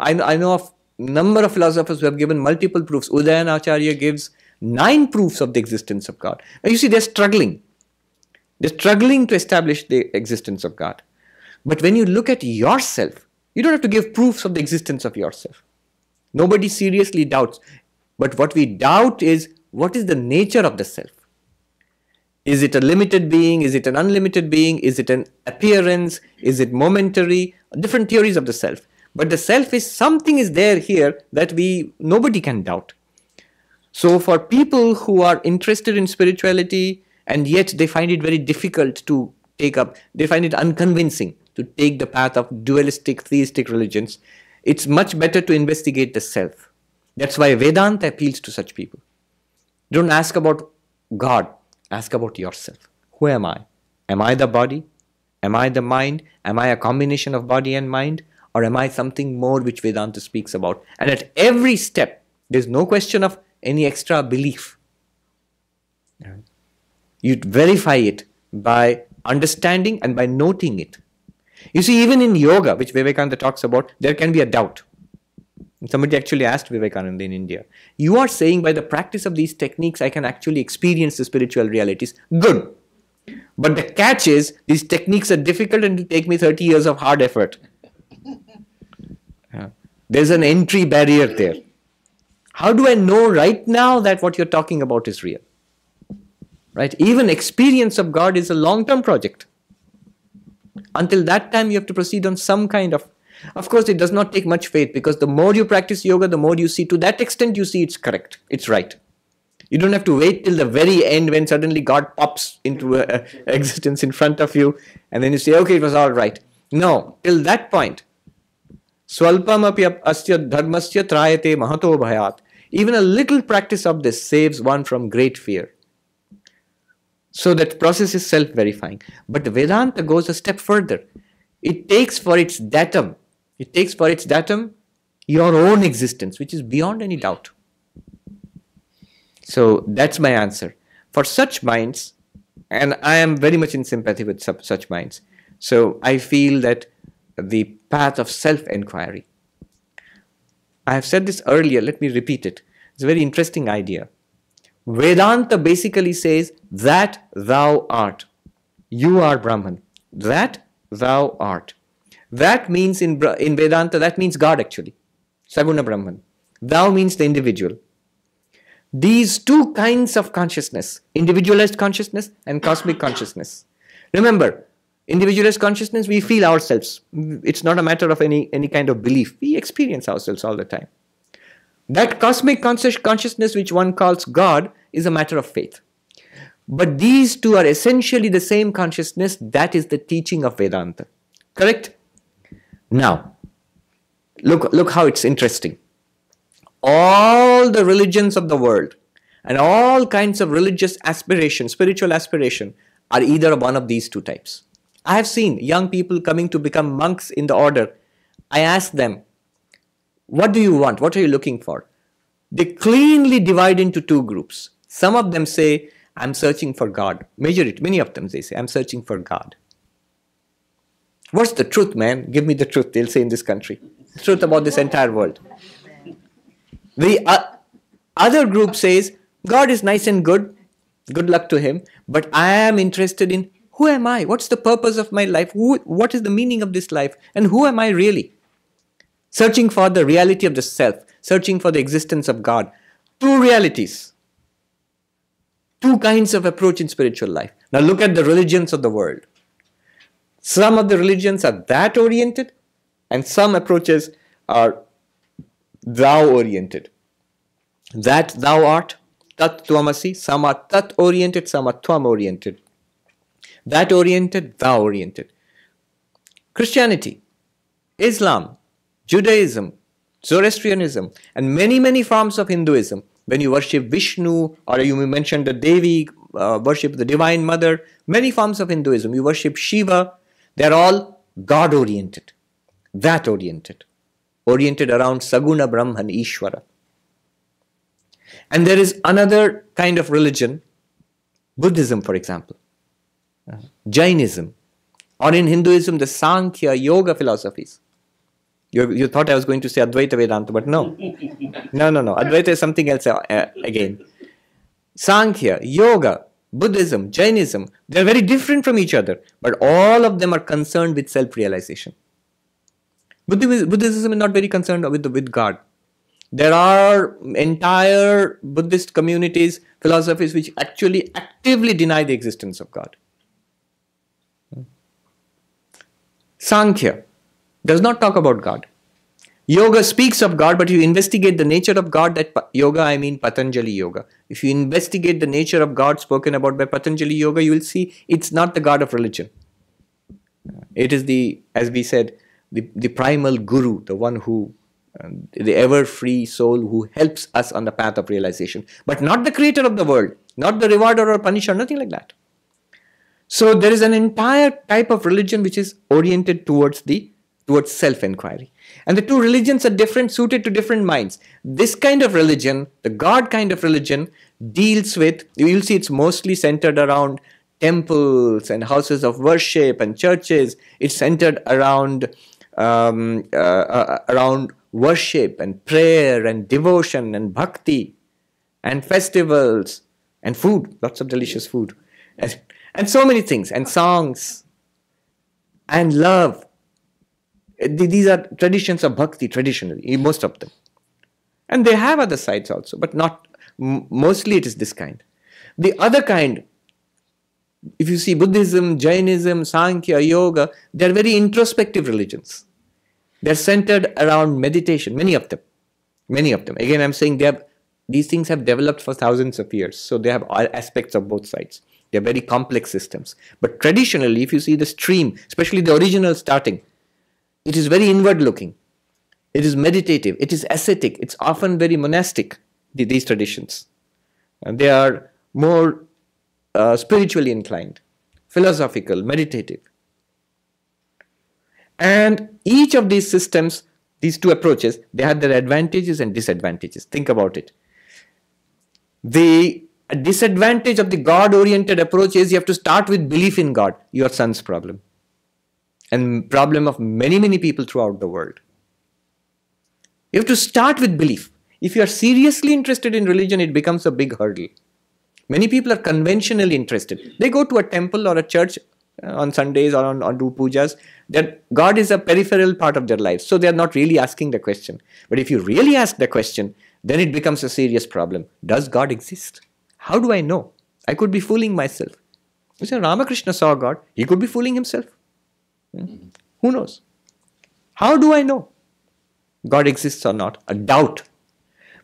I know of number of philosophers who have given multiple proofs. Udayanacharya gives 9 proofs of the existence of God. Now you see, they're struggling. They're struggling to establish the existence of God. But when you look at yourself, you don't have to give proofs of the existence of yourself. Nobody seriously doubts. But what we doubt is, what is the nature of the self? Is it a limited being? Is it an unlimited being? Is it an appearance? Is it momentary? Different theories of the self. But the self is something is there here that nobody can doubt. So for people who are interested in spirituality and yet they find it very difficult to take up, they find it unconvincing to take the path of dualistic, theistic religions, it's much better to investigate the self. That's why Vedanta appeals to such people. Don't ask about God, ask about yourself. Who am I? Am I the body? Am I the mind? Am I a combination of body and mind? Or am I something more which Vedanta speaks about? And at every step, there's no question of any extra belief. You verify it by understanding and by noting it. You see, even in yoga, which Vivekananda talks about, there can be a doubt. Somebody actually asked Vivekananda in India, you are saying by the practice of these techniques, I can actually experience the spiritual realities. Good. But the catch is, these techniques are difficult and it will take me 30 years of hard effort. There's an entry barrier there. How do I know right now that what you're talking about is real? Right? Even experience of God is a long-term project. Until that time, you have to proceed on some kind of course, it does not take much faith, because the more you practice yoga, the more you see. To that extent, you see it's correct. It's right. You don't have to wait till the very end when suddenly God pops into existence in front of you and then you say, okay, it was all right. No, till that point, swalpam api asya dharmasya trayate mahato bhayat. Even a little practice of this saves one from great fear. So that process is self-verifying. But Vedanta goes a step further. It takes for its datum, your own existence, which is beyond any doubt. So that's my answer. For such minds, and I am very much in sympathy with such minds, so I feel that the path of self-enquiry. I have said this earlier, let me repeat it. It's a very interesting idea. Vedanta basically says that thou art. You are Brahman. That thou art. That means in Vedanta, that means God actually. Saguna Brahman. Thou means the individual. These two kinds of consciousness, individualized consciousness and cosmic consciousness. Remember, individualized consciousness, we feel ourselves. It's not a matter of any kind of belief. We experience ourselves all the time. That cosmic consciousness which one calls God is a matter of faith. But these two are essentially the same consciousness. That is the teaching of Vedanta. Correct? Now, look how it's interesting. All the religions of the world and all kinds of religious aspiration, spiritual aspiration, are either one of these two types. I have seen young people coming to become monks in the order. I ask them, what do you want? What are you looking for? They cleanly divide into two groups. Some of them say, I'm searching for God. Many of them, they say, I'm searching for God. What's the truth, man? Give me the truth, they'll say in this country. The truth about this entire world. The other group says, God is nice and good. Good luck to him. But I am interested in, who am I? What's the purpose of my life? What is the meaning of this life? And who am I really? Searching for the reality of the self. Searching for the existence of God. Two realities. Two kinds of approach in spiritual life. Now look at the religions of the world. Some of the religions are that oriented, and some approaches are thou oriented. That thou art, tat tvamasi. Some are tat oriented, some are tvam oriented. That oriented, thou oriented. Christianity, Islam, Judaism, Zoroastrianism, and many forms of Hinduism. When you worship Vishnu, or you mentioned the Devi, worship the Divine Mother, many forms of Hinduism, you worship Shiva, they're all God-oriented, that-oriented, oriented around Saguna Brahman, Ishvara. And there is another kind of religion, Buddhism, for example, Jainism, or in Hinduism, the Sankhya, Yoga philosophies. You thought I was going to say Advaita Vedanta, but no. No. Advaita is something else again. Sankhya, Yoga, Buddhism, Jainism, they're very different from each other, but all of them are concerned with self-realization. Buddhism is not very concerned with God. There are entire Buddhist communities, philosophies which actually actively deny the existence of God. Sankhya does not talk about God. Yoga speaks of God, but you investigate the nature of God, that yoga, I mean Patanjali yoga. If you investigate the nature of God spoken about by Patanjali yoga, you will see it's not the God of religion. It is the, as we said, the primal guru, the one who, the ever free soul who helps us on the path of realization, but not the creator of the world, not the rewarder or punisher, nothing like that. So there is an entire type of religion which is oriented towards self-inquiry. And the two religions are different, suited to different minds. This kind of religion, the God kind of religion, deals with, you will see it's mostly centered around temples and houses of worship and churches. It's centered around worship and prayer and devotion and bhakti and festivals and food, lots of delicious food, and so many things, and songs and love. These are traditions of bhakti, traditionally, most of them. And they have other sides also, but not, mostly it is this kind. The other kind, if you see Buddhism, Jainism, Sankhya, Yoga, they are very introspective religions. They are centered around meditation, many of them. Many of them. Again, I'm saying these things have developed for thousands of years, so they have aspects of both sides. They are very complex systems. But traditionally, if you see the stream, especially the original starting, it is very inward looking. It is meditative. It is ascetic. It's often very monastic, these traditions. And they are more spiritually inclined, philosophical, meditative. And each of these systems, these two approaches, they have their advantages and disadvantages. Think about it. The disadvantage of the God-oriented approach is you have to start with belief in God, your son's problem. And problem of many, many people throughout the world. You have to start with belief. If you are seriously interested in religion, it becomes a big hurdle. Many people are conventionally interested. They go to a temple or a church on Sundays or do pujas. That God is a peripheral part of their lives. So they are not really asking the question. But if you really ask the question, then it becomes a serious problem. Does God exist? How do I know? I could be fooling myself. You say Ramakrishna saw God. He could be fooling himself. Who knows? How do I know God exists or not? A doubt.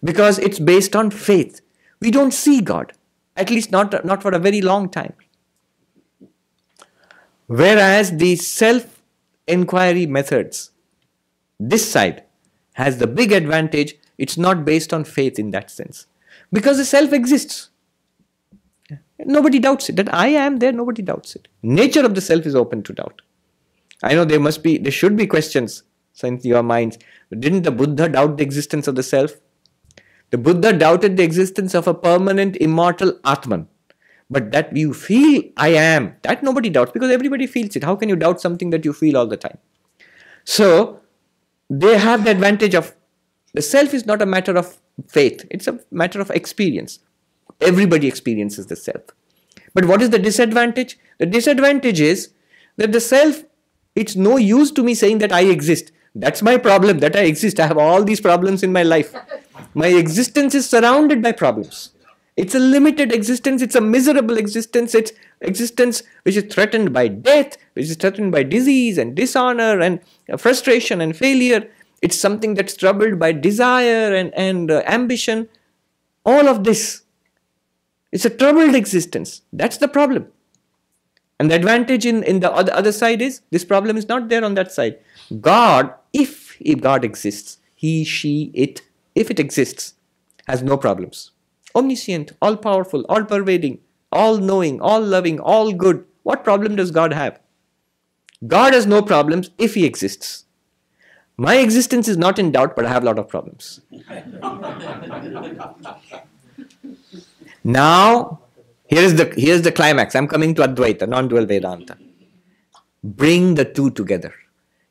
Because it's based on faith. We don't see God. At least not for a very long time. Whereas the self-inquiry methods, this side has the big advantage. It's not based on faith in that sense. Because the self exists. Nobody doubts it. That I am there, nobody doubts it. Nature of the self is open to doubt. I know there should be questions in your minds. Didn't the Buddha doubt the existence of the self? The Buddha doubted the existence of a permanent, immortal Atman. But that you feel I am, that nobody doubts because everybody feels it. How can you doubt something that you feel all the time? So, they have the advantage of, the self is not a matter of faith. It's a matter of experience. Everybody experiences the self. But what is the disadvantage? The disadvantage is that the self, it's no use to me saying that I exist. That's my problem, that I exist. I have all these problems in my life. My existence is surrounded by problems. It's a limited existence. It's a miserable existence. It's existence which is threatened by death, which is threatened by disease and dishonor and frustration and failure. It's something that's troubled by desire and ambition. All of this. It's a troubled existence. That's the problem. And the advantage in the other side is, this problem is not there on that side. God, if God exists, he, she, it, if it exists, has no problems. Omniscient, all-powerful, all-pervading, all-knowing, all-loving, all-good. What problem does God have? God has no problems if he exists. My existence is not in doubt, but I have a lot of problems. Now, here's the climax. I'm coming to Advaita, non-dual Vedanta. Bring the two together.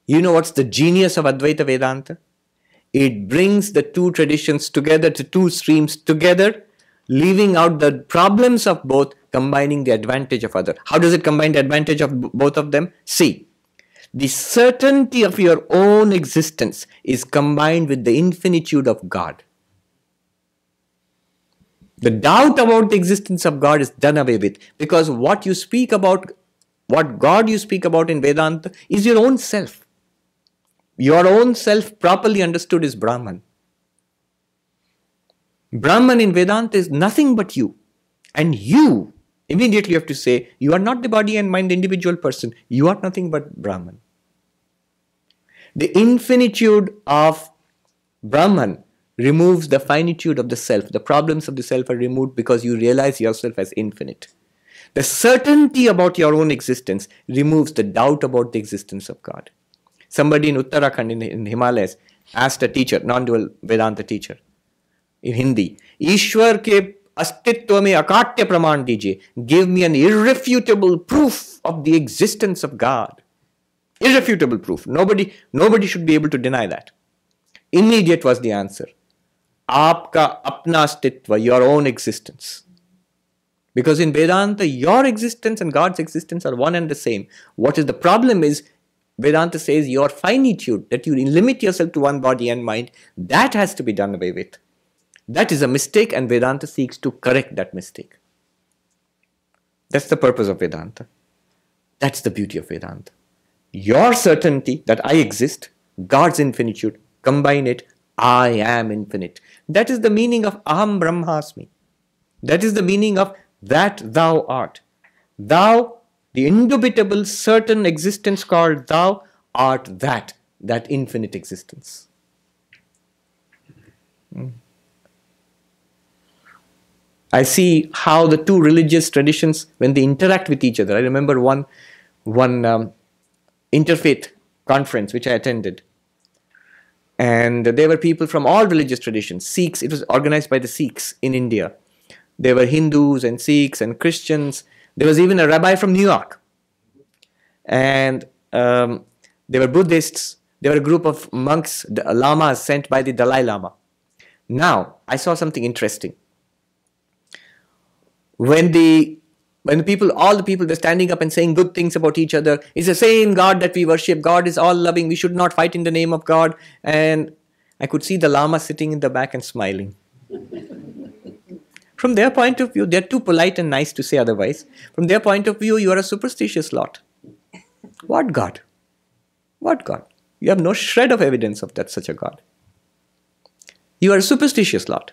You know what's the genius of Advaita Vedanta? It brings the two traditions together, the two streams together, leaving out the problems of both, combining the advantage of other. How does it combine the advantage of both of them? See, the certainty of your own existence is combined with the infinitude of God. The doubt about the existence of God is done away with, because what you speak about, what God you speak about in Vedanta is your own self. Your own self properly understood is Brahman. Brahman in Vedanta is nothing but you. And you, immediately you have to say, you are not the body and mind individual person. You are nothing but Brahman. The infinitude of Brahman removes the finitude of the self. The problems of the self are removed because you realize yourself as infinite. The certainty about your own existence removes the doubt about the existence of God. Somebody in Uttarakhand in Himalayas asked a teacher, non-dual Vedanta teacher, in Hindi, ईश्वर के अस्तित्व में अकाट्य प्रमाण दीजिए. Give me an irrefutable proof of the existence of God. Irrefutable proof. Nobody should be able to deny that. Immediate was the answer. Aapka apna astitva, your own existence. Because in Vedanta, your existence and God's existence are one and the same. What is the problem is, Vedanta says your finitude, that you limit yourself to one body and mind, that has to be done away with. That is a mistake, and Vedanta seeks to correct that mistake. That's the purpose of Vedanta. That's the beauty of Vedanta. Your certainty that I exist, God's infinitude, combine it, I am infinite. That is the meaning of Aham Brahmasmi. That is the meaning of that thou art. Thou, the indubitable certain existence called thou, art that infinite existence. I see how the two religious traditions, when they interact with each other. I remember one interfaith conference which I attended. And there were people from all religious traditions. Sikhs, it was organized by the Sikhs in India. There were Hindus and Sikhs and Christians. There was even a rabbi from New York. And there were Buddhists. There were a group of monks, lamas sent by the Dalai Lama. Now, I saw something interesting. When all the people, they're standing up and saying good things about each other. It's the same God that we worship. God is all loving. We should not fight in the name of God. And I could see the Lama sitting in the back and smiling. From their point of view, they're too polite and nice to say otherwise. From their point of view, you are a superstitious lot. What God? What God? You have no shred of evidence of that such a God. You are a superstitious lot.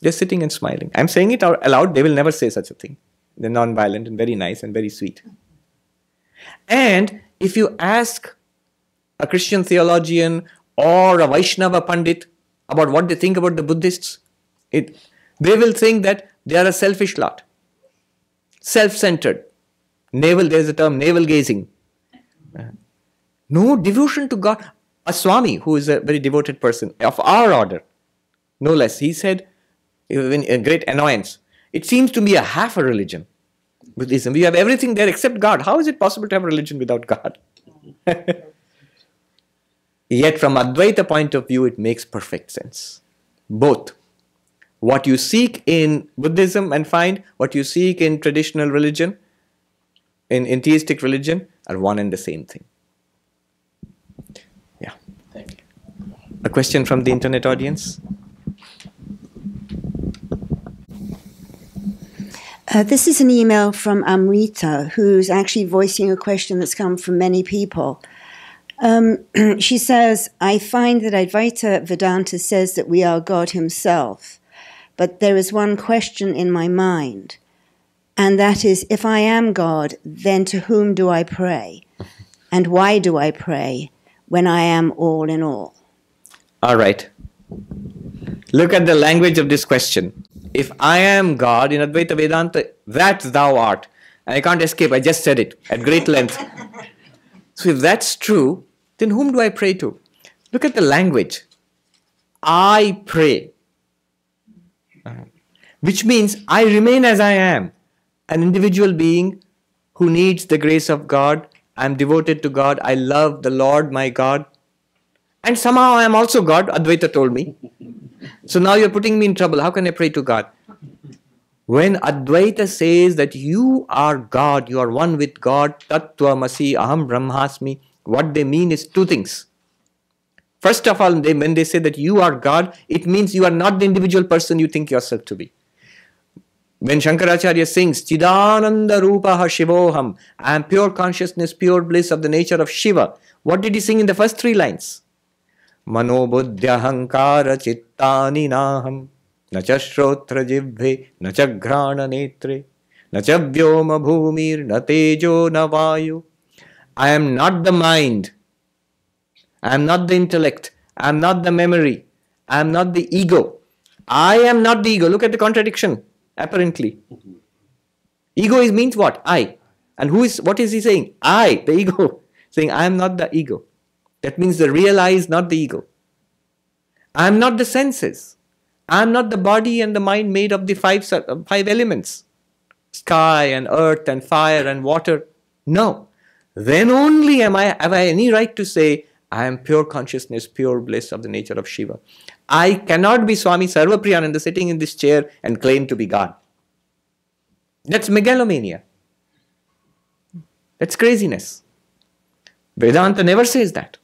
They're sitting and smiling. I'm saying it out aloud. They will never say such a thing. They're non-violent and very nice and very sweet. And if you ask a Christian theologian or a Vaishnava Pandit about what they think about the Buddhists, they will think that they are a selfish lot. Self-centered. There's a term, navel-gazing. No devotion to God. A Swami, who is a very devoted person of our order, no less, he said, in great annoyance, it seems to be a half a religion, Buddhism. We have everything there except God. How is it possible to have a religion without God? Yet from Advaita point of view, it makes perfect sense. Both. What you seek in Buddhism and find, what you seek in traditional religion, in theistic religion, are one and the same thing. Yeah. A question from the internet audience? This is an email from Amrita, who's actually voicing a question that's come from many people. She says, I find that Advaita Vedanta says that we are God himself, but there is one question in my mind, and that is, if I am God, then to whom do I pray? And why do I pray when I am all in all? All right. Look at the language of this question. If I am God in Advaita Vedanta, that thou art. And I can't escape, I just said it at great length. So if that's true, then whom do I pray to? Look at the language. I pray. Which means I remain as I am. An individual being who needs the grace of God. I am devoted to God. I love the Lord my God. And somehow I am also God, Advaita told me. So now you're putting me in trouble. How can I pray to God? When Advaita says that you are God, you are one with God, Tattvamasi, Aham Brahmasmi, what they mean is two things. First of all, when they say that you are God, it means you are not the individual person you think yourself to be. When Shankracharya sings, Chidananda Rupaha Shivoham, I am pure consciousness, pure bliss of the nature of Shiva. What did he sing in the first three lines? Manobuddhyahankara chittani naham nacha shrotra jibhe nacha ghrana netre nacha vyoma bhumir na tejo na vayu. I am not the mind. I am not the intellect. I am not the memory. I am not the ego. I am not the ego. Look at the contradiction, apparently. Ego means what? I. And what is he saying? I, the ego. Saying, I am not the ego. That means the real I is not the ego. I am not the senses. I am not the body and the mind made of the five elements. Sky and earth and fire and water. No. Then only have I any right to say, I am pure consciousness, pure bliss of the nature of Shiva. I cannot be Swami Sarvapriyananda sitting in this chair and claim to be God. That's megalomania. That's craziness. Vedanta never says that.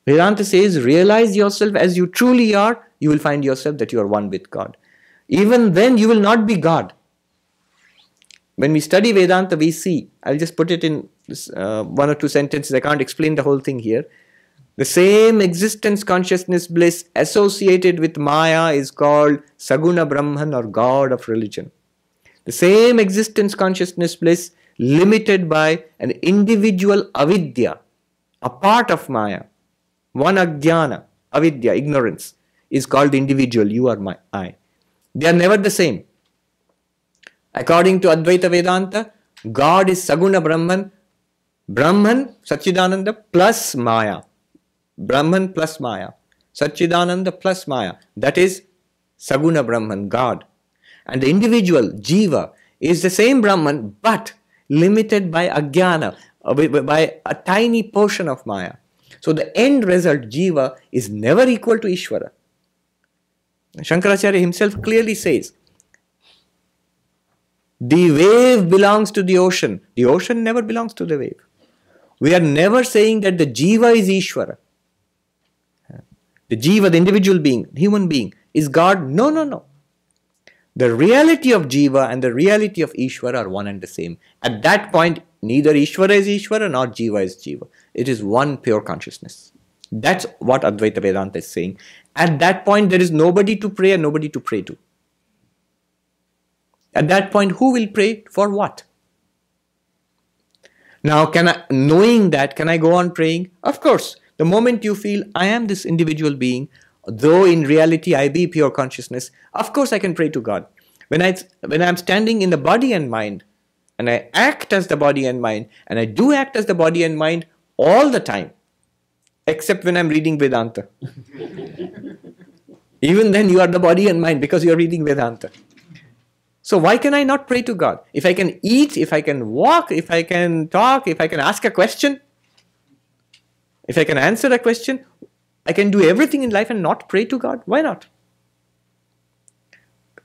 Vedanta says, realize yourself as you truly are, you will find yourself that you are one with God. Even then, you will not be God. When we study Vedanta, we see, I'll just put it in one or two sentences, I can't explain the whole thing here. The same existence, consciousness, bliss associated with Maya is called Saguna Brahman or God of religion. The same existence, consciousness, bliss limited by an individual avidya, a part of Maya, one ajnana, avidya, ignorance, is called the individual, you are my I. They are never the same. According to Advaita Vedanta, God is Saguna Brahman, Brahman, Satchidananda plus Maya. Brahman plus Maya. Satchidananda plus Maya. That is Saguna Brahman, God. And the individual, Jiva, is the same Brahman but limited by Ajnana, by a tiny portion of Maya. So the end result, Jiva, is never equal to Ishvara. Shankracharya himself clearly says, the wave belongs to the ocean never belongs to the wave. We are never saying that the Jiva is Ishvara. The Jiva, the individual being, human being, is God. No. The reality of Jiva and the reality of Ishvara are one and the same. At that point, neither Ishvara is Ishvara nor Jiva is Jiva. It is one pure consciousness. That's what Advaita Vedanta is saying. At that point, there is nobody to pray and nobody to pray to. At that point, who will pray for what? Now, knowing that, can I go on praying? Of course. The moment you feel, I am this individual being, though in reality I be pure consciousness, of course I can pray to God. When I'm standing in the body and mind, and I act as the body and mind, and I do act as the body and mind all the time, except when I'm reading Vedanta. Even then you are the body and mind because you are reading Vedanta. So why can I not pray to God? If I can eat, if I can walk, if I can talk, if I can ask a question, if I can answer a question, I can do everything in life and not pray to God. Why not?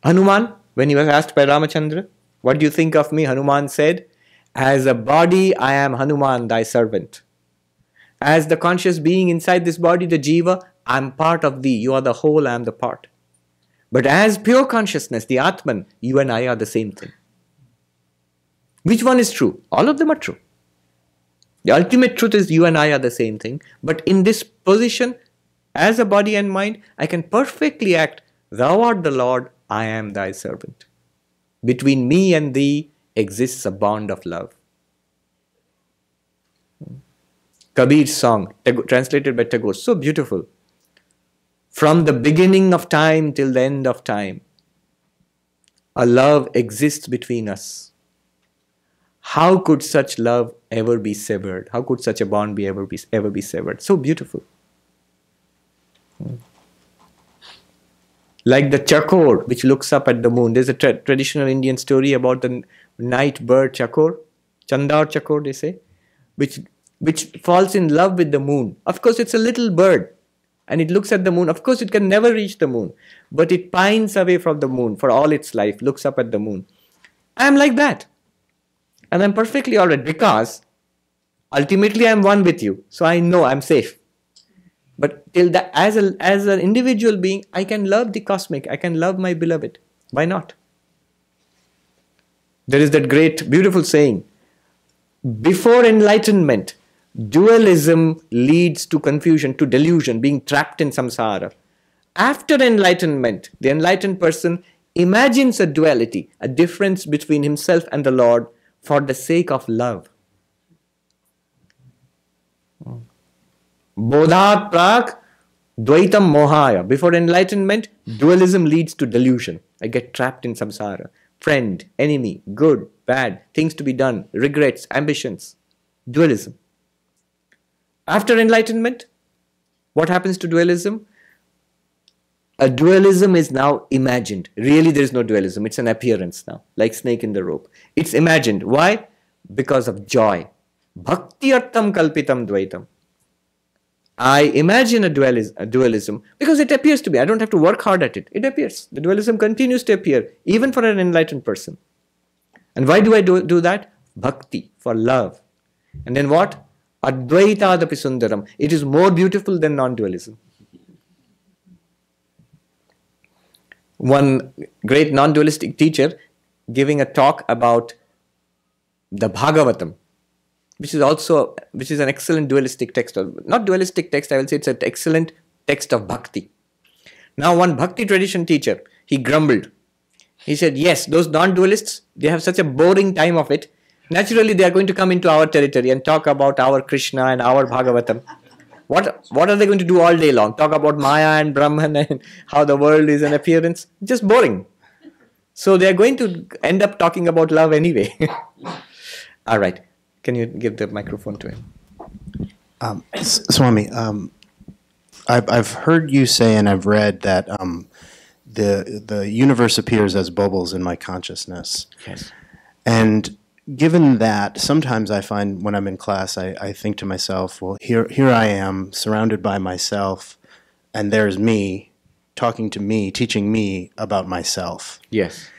Hanuman, when he was asked by Ramachandra, what do you think of me? Hanuman said, as a body, I am Hanuman, thy servant. As the conscious being inside this body, the Jiva, I am part of thee. You are the whole, I am the part. But as pure consciousness, the Atman, you and I are the same thing. Which one is true? All of them are true. The ultimate truth is you and I are the same thing. But in this position, as a body and mind, I can perfectly act, thou art the Lord, I am thy servant. Between me and thee exists a bond of love. Kabir's song, translated by Tagore, so beautiful. From the beginning of time till the end of time, a love exists between us. How could such love ever be severed? How could such a bond ever be severed? So beautiful. Like the chakor which looks up at the moon. There's a traditional Indian story about the night bird chakor, Chandar chakor they say, which falls in love with the moon. Of course it's a little bird and it looks at the moon. Of course it can never reach the moon, but it pines away from the moon for all its life, looks up at the moon. I am like that. And I'm perfectly alright because ultimately I'm one with you. So I know I'm safe. But till that, as an individual being, I can love the cosmic. I can love my beloved. Why not? There is that great, beautiful saying. Before enlightenment, Dualism leads to confusion, to delusion, being trapped in samsara. After enlightenment, the enlightened person imagines a duality, a difference between himself and the Lord for the sake of love. Bodhat prak dvaitam mohaya. Before enlightenment, dualism leads to delusion. I get trapped in samsara. Friend, enemy, good, bad, things to be done, regrets, ambitions. Dualism. After enlightenment, what happens to dualism? A dualism is now imagined. Really, there is no dualism. It's an appearance now, like snake in the rope. It's imagined. Why? Because of joy. Bhakti artam kalpitam dvaitam. I imagine a dualism because it appears to be. I don't have to work hard at it. It appears. The dualism continues to appear, even for an enlightened person. And why do I do that? Bhakti, for love. And then what? Advaita adapi sundaram. It is more beautiful than non-dualism. One great non-dualistic teacher giving a talk about the Bhagavatam, which is an excellent dualistic text, or not dualistic text, I will say it's an excellent text of bhakti. Now one bhakti tradition teacher, he grumbled. He said, yes, those non-dualists, they have such a boring time of it. Naturally, they are going to come into our territory and talk about our Krishna and our Bhagavatam. What are they going to do all day long? Talk about Maya and Brahman and how the world is an appearance? Just boring. So they are going to end up talking about love anyway. All right. Can you give the microphone to him? Swami, I've heard you say and I've read that the universe appears as bubbles in my consciousness. Yes. And given that, sometimes I find when I'm in class, I think to myself, well, here I am, surrounded by myself, and there's me, talking to me, teaching me about myself. Yes.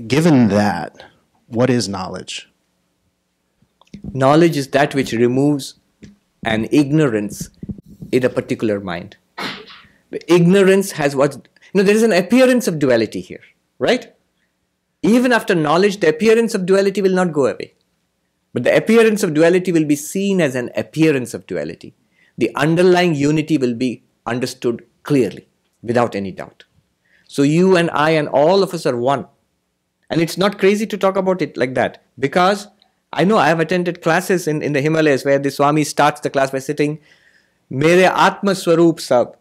Given that, what is knowledge? Knowledge is that which removes an ignorance in a particular mind. The ignorance has there is an appearance of duality here, right? Even after knowledge, the appearance of duality will not go away. But the appearance of duality will be seen as an appearance of duality. The underlying unity will be understood clearly, without any doubt. So you and I and all of us are one. And it's not crazy to talk about it like that, because I know I have attended classes in the Himalayas where the Swami starts the class by sitting, Mere Atma Swarup Sab,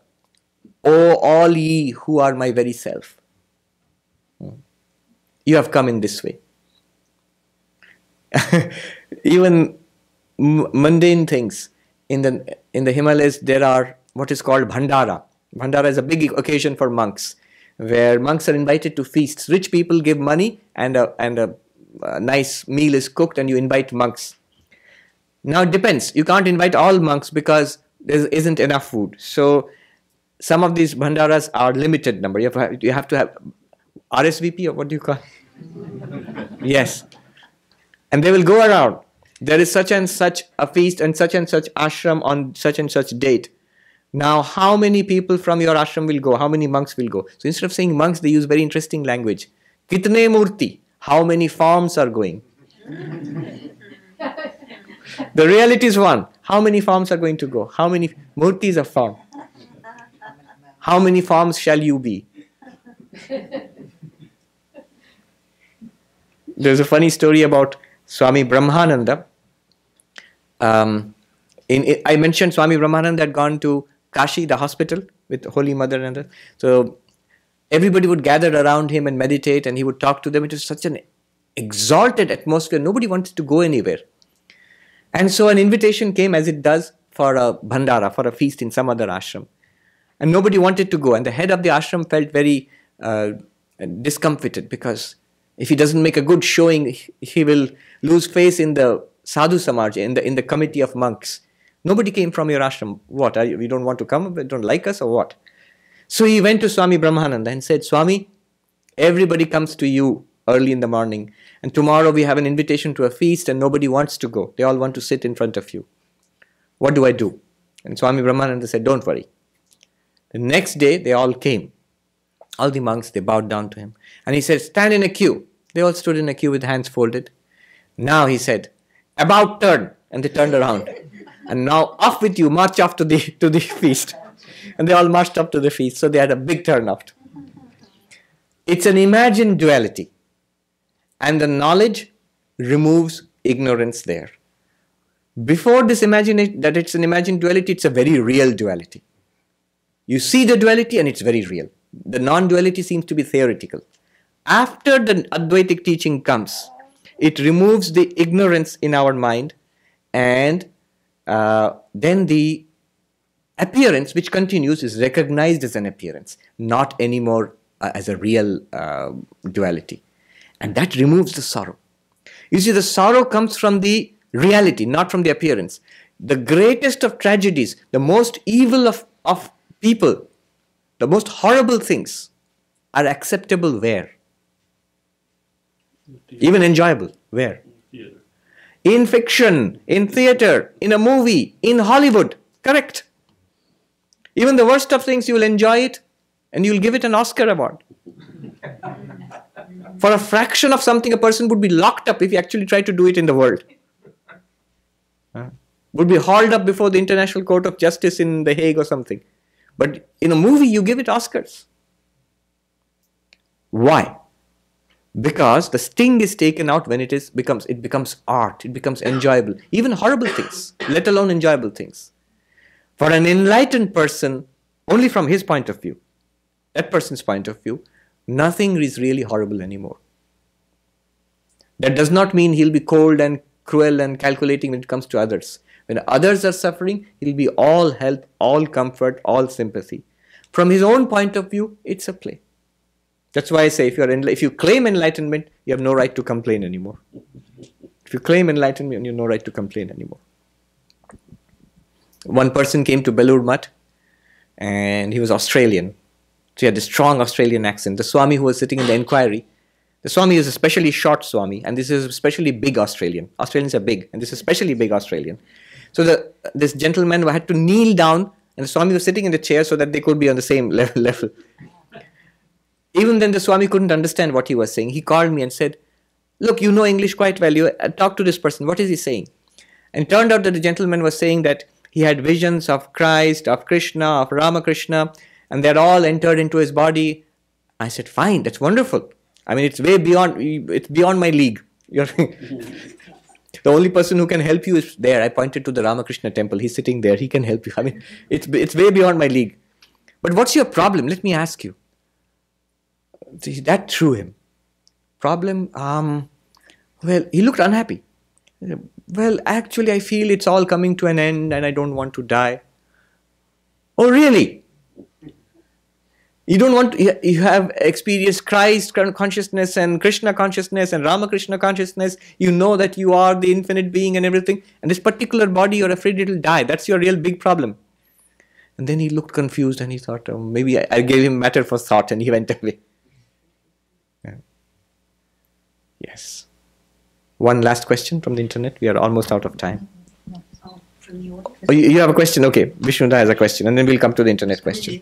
O all ye who are my very self. You have come in this way. Even mundane things. In the Himalayas, there are what is called Bhandara. Bhandara is a big occasion for monks, where monks are invited to feasts. Rich people give money and a nice meal is cooked and you invite monks. Now it depends. You can't invite all monks because there isn't enough food. So some of these bhandaras are limited number. You have to have RSVP, or what do you call it? Yes. And they will go around. There is such and such a feast and such ashram on such and such date. Now how many people from your ashram will go? How many monks will go? So instead of saying monks, they use very interesting language. Kitne murti? How many forms are going? The reality is one. How many forms are going to go? How many murtis are formed? How many forms shall you be? There's a funny story about Swami Brahmananda. I mentioned Swami Brahmananda had gone to Kashi, the hospital, with Holy Mother and others. So everybody would gather around him and meditate, and he would talk to them. It was such an exalted atmosphere. Nobody wanted to go anywhere. And so an invitation came, as it does, for a bhandara, for a feast in some other ashram. And nobody wanted to go. And the head of the ashram felt very discomfited, because if he doesn't make a good showing, he will lose face in the sadhu samaj, in the committee of monks. Nobody came from your ashram. What? You don't want to come? You don't like us, or what? So he went to Swami Brahmananda and said, Swami, everybody comes to you early in the morning, and tomorrow we have an invitation to a feast and nobody wants to go. They all want to sit in front of you. What do I do? And Swami Brahmananda said, don't worry. The next day they all came. All the monks, they bowed down to him. And he said, stand in a queue. They all stood in a queue with hands folded. Now he said, about turn. And they turned around. And now off with you, march off to the feast. And they all marched up to the feast, so they had a big turnout. It's an imagined duality. And the knowledge removes ignorance there. Before this imagination, that it's an imagined duality, it's a very real duality. You see the duality and it's very real. The non-duality seems to be theoretical. After the Advaitic teaching comes, it removes the ignorance in our mind, and then the appearance which continues is recognized as an appearance, not anymore as a real duality. And that removes the sorrow. You see, the sorrow comes from the reality, not from the appearance. The greatest of tragedies, the most evil of people, the most horrible things are acceptable where? Even enjoyable. Where? Theater. In fiction, in theater, in a movie, in Hollywood. Correct. Even the worst of things, you will enjoy it and you will give it an Oscar award. For a fraction of something, a person would be locked up if he actually tried to do it in the world. Would be hauled up before the International Court of Justice in The Hague or something. But in a movie, you give it Oscars. Why? Because the sting is taken out when it becomes art, it becomes enjoyable. Even horrible things, let alone enjoyable things. For an enlightened person, only from his point of view, that person's point of view, nothing is really horrible anymore. That does not mean he'll be cold and cruel and calculating when it comes to others. When others are suffering, he'll be all help, all comfort, all sympathy. From his own point of view, it's a play. That's why I say if you claim enlightenment, you have no right to complain anymore. If you claim enlightenment, you have no right to complain anymore. One person came to Belur Mutt and he was Australian. So he had a strong Australian accent. The Swami who was sitting in the inquiry, the Swami is a especially short Swami, and this is a especially big Australian. Australians are big, and this is especially big Australian. So this gentleman had to kneel down, and the Swami was sitting in the chair so that they could be on the same level. Even then the Swami couldn't understand what he was saying. He called me and said, "Look, you know English quite well. You talk to this person. What is he saying?" And it turned out that the gentleman was saying that he had visions of Christ, of Krishna, of Ramakrishna, and they're all entered into his body. I said, "Fine, that's wonderful. I mean, it's beyond my league. The only person who can help you is there." I pointed to the Ramakrishna temple. He's sitting there. He can help you. I mean, it's way beyond my league. But what's your problem? Let me ask you. That threw him. Problem? Well, he looked unhappy. Well, actually, I feel it's all coming to an end and I don't want to die. Oh, really? You don't want to, you have experienced Christ consciousness and Krishna consciousness and Ramakrishna consciousness. You know that you are the infinite being and everything. And this particular body, you're afraid it will die. That's your real big problem. And then he looked confused and he thought, oh, maybe I gave him matter for thought, and he went away. Yeah. Yes. One last question from the internet. We are almost out of time. Oh, you have a question? Okay. Vishnudha has a question, and then we'll come to the internet question.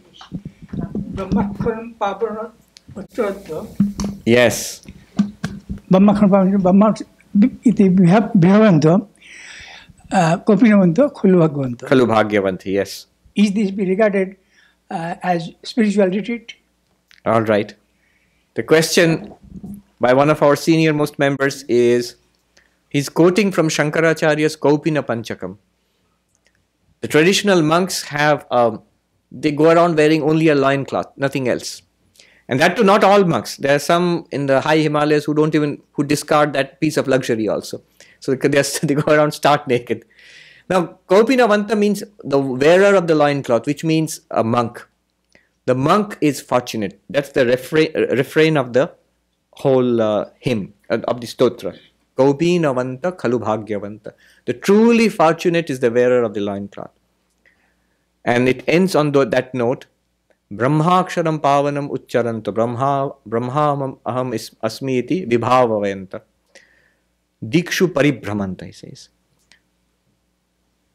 Yes. Khalu Bhagyavanti, yes. Is this be regarded as spiritual retreat? All right. The question by one of our senior most members is, he's quoting from Shankracharya's Kaupina Panchakam. The traditional monks have, they go around wearing only a loincloth, nothing else. And that too, not all monks. There are some in the high Himalayas who discard that piece of luxury also. So they go around stark naked. Now, Kaupinavanta means the wearer of the loincloth, which means a monk. The monk is fortunate. That's the refrain of the whole hymn, of the stotra. Kaupinavanta khalu bhagyavanta. The truly fortunate is the wearer of the loincloth. And it ends on that note, Brahmaksharam pavanam uchcharanta brahmam aham asmiti vibhavavayanta. Dikshu paribhramanta, he says.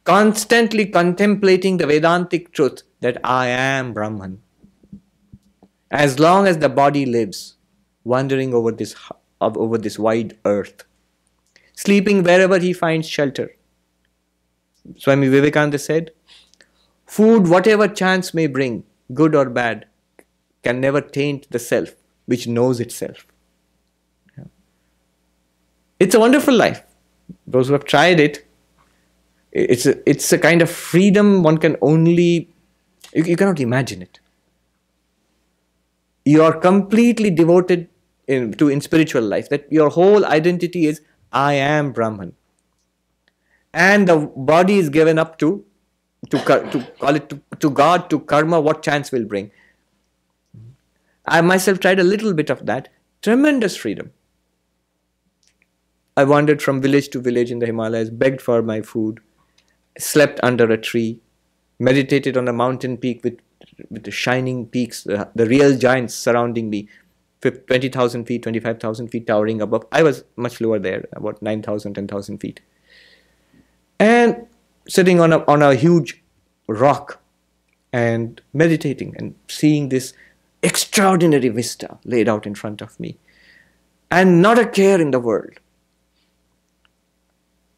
Constantly contemplating the Vedantic truth that I am Brahman. As long as the body lives, wandering over this wide earth, sleeping wherever he finds shelter, Swami Vivekananda said, food, whatever chance may bring, good or bad, can never taint the self, which knows itself. It's a wonderful life. Those who have tried it, it's a kind of freedom one can only, you cannot imagine it. You are completely devoted in spiritual life, that your whole identity is, I am Brahman. And the body is given up to call it to God, to karma, what chance will bring. I myself tried a little bit of that. Tremendous freedom. I wandered from village to village in the Himalayas, begged for my food, slept under a tree, meditated on a mountain peak with the shining peaks, the real giants surrounding me, 20,000 feet, 25,000 feet towering above. I was much lower there, about 9,000, 10,000 feet. And sitting on a huge rock and meditating and seeing this extraordinary vista laid out in front of me. And not a care in the world.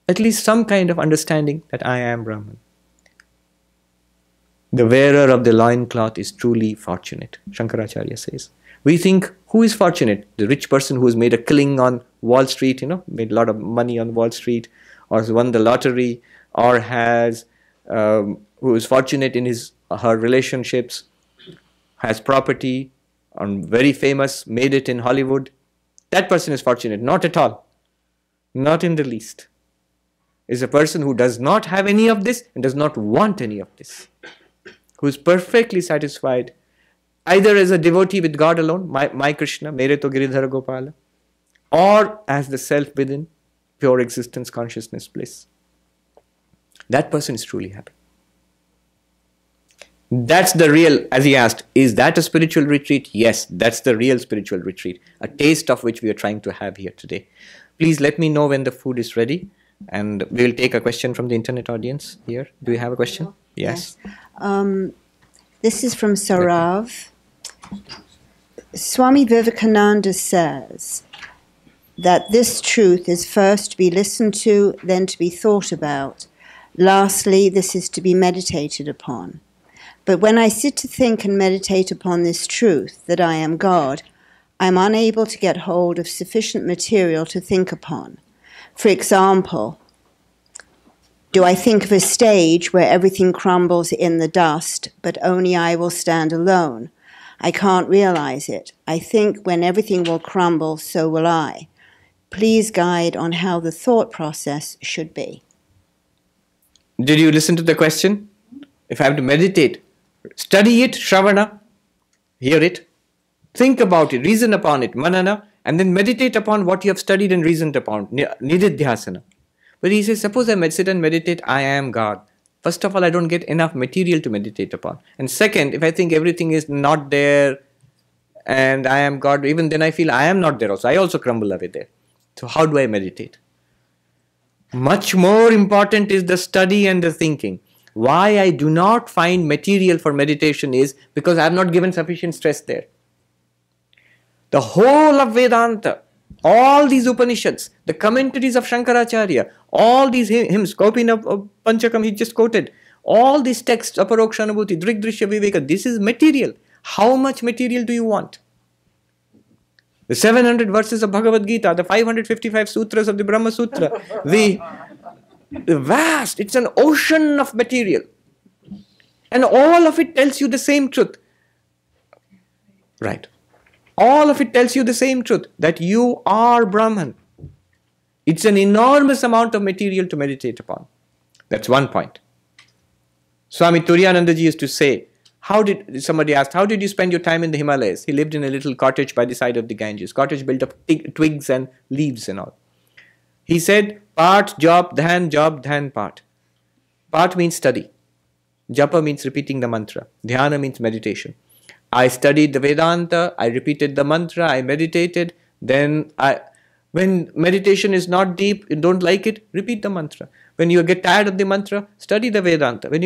At least some kind of understanding that I am Brahman. The wearer of the loincloth is truly fortunate, Shankracharya says. We think, who is fortunate? The rich person who has made a killing on Wall Street, made a lot of money on Wall Street, or has won the lottery, or who is fortunate in her relationships, has property, and very famous, made it in Hollywood. That person is fortunate. Not at all. Not in the least. Is a person who does not have any of this and does not want any of this. Who is perfectly satisfied, either as a devotee with God alone, my Krishna, mere to Giridhara Gopala, or as the self within, pure existence, consciousness, bliss. That person is truly happy. That's the real, as he asked, is that a spiritual retreat? Yes, that's the real spiritual retreat, a taste of which we are trying to have here today. Please let me know when the food is ready, and we will take a question from the internet audience here. Do you have a question? Yes. This is from Saurav. Swami Vivekananda says that this truth is first to be listened to, then to be thought about. Lastly, this is to be meditated upon. But when I sit to think and meditate upon this truth, that I am God, I am unable to get hold of sufficient material to think upon. For example, do I think of a stage where everything crumbles in the dust, but only I will stand alone? I can't realize it. I think when everything will crumble, so will I. Please guide on how the thought process should be. Did you listen to the question? If I have to meditate, study it, Shravana, hear it, think about it, reason upon it, Manana, and then meditate upon what you have studied and reasoned upon, Nididhyasana. But he says, suppose I sit and meditate, I am God. First of all, I don't get enough material to meditate upon. And second, if I think everything is not there and I am God, even then I feel I am not there also. I also crumble away there. So how do I meditate? Much more important is the study and the thinking. Why I do not find material for meditation is because I have not given sufficient stress there. The whole of Vedanta, all these Upanishads, the commentaries of Shankracharya, all these hymns, Kaupina Panchakam he just quoted, all these texts, Aparokshanubhuti, Drigdrishya Viveka, this is material. How much material do you want? The 700 verses of Bhagavad Gita, the 555 sutras of the Brahma Sutra, the vast, it's an ocean of material. And all of it tells you the same truth. Right. All of it tells you the same truth, that you are Brahman. It's an enormous amount of material to meditate upon. That's one point. Swami Turiyanandaji used to say, somebody asked, how did you spend your time in the Himalayas? He lived in a little cottage by the side of the Ganges, cottage built of twigs and leaves and all. He said, part, job, dhan, part. Part means study. Japa means repeating the mantra. Dhyana means meditation. I studied the Vedanta, I repeated the mantra, I meditated, then when meditation is not deep, you don't like it, repeat the mantra. When you get tired of the mantra, study the Vedanta. When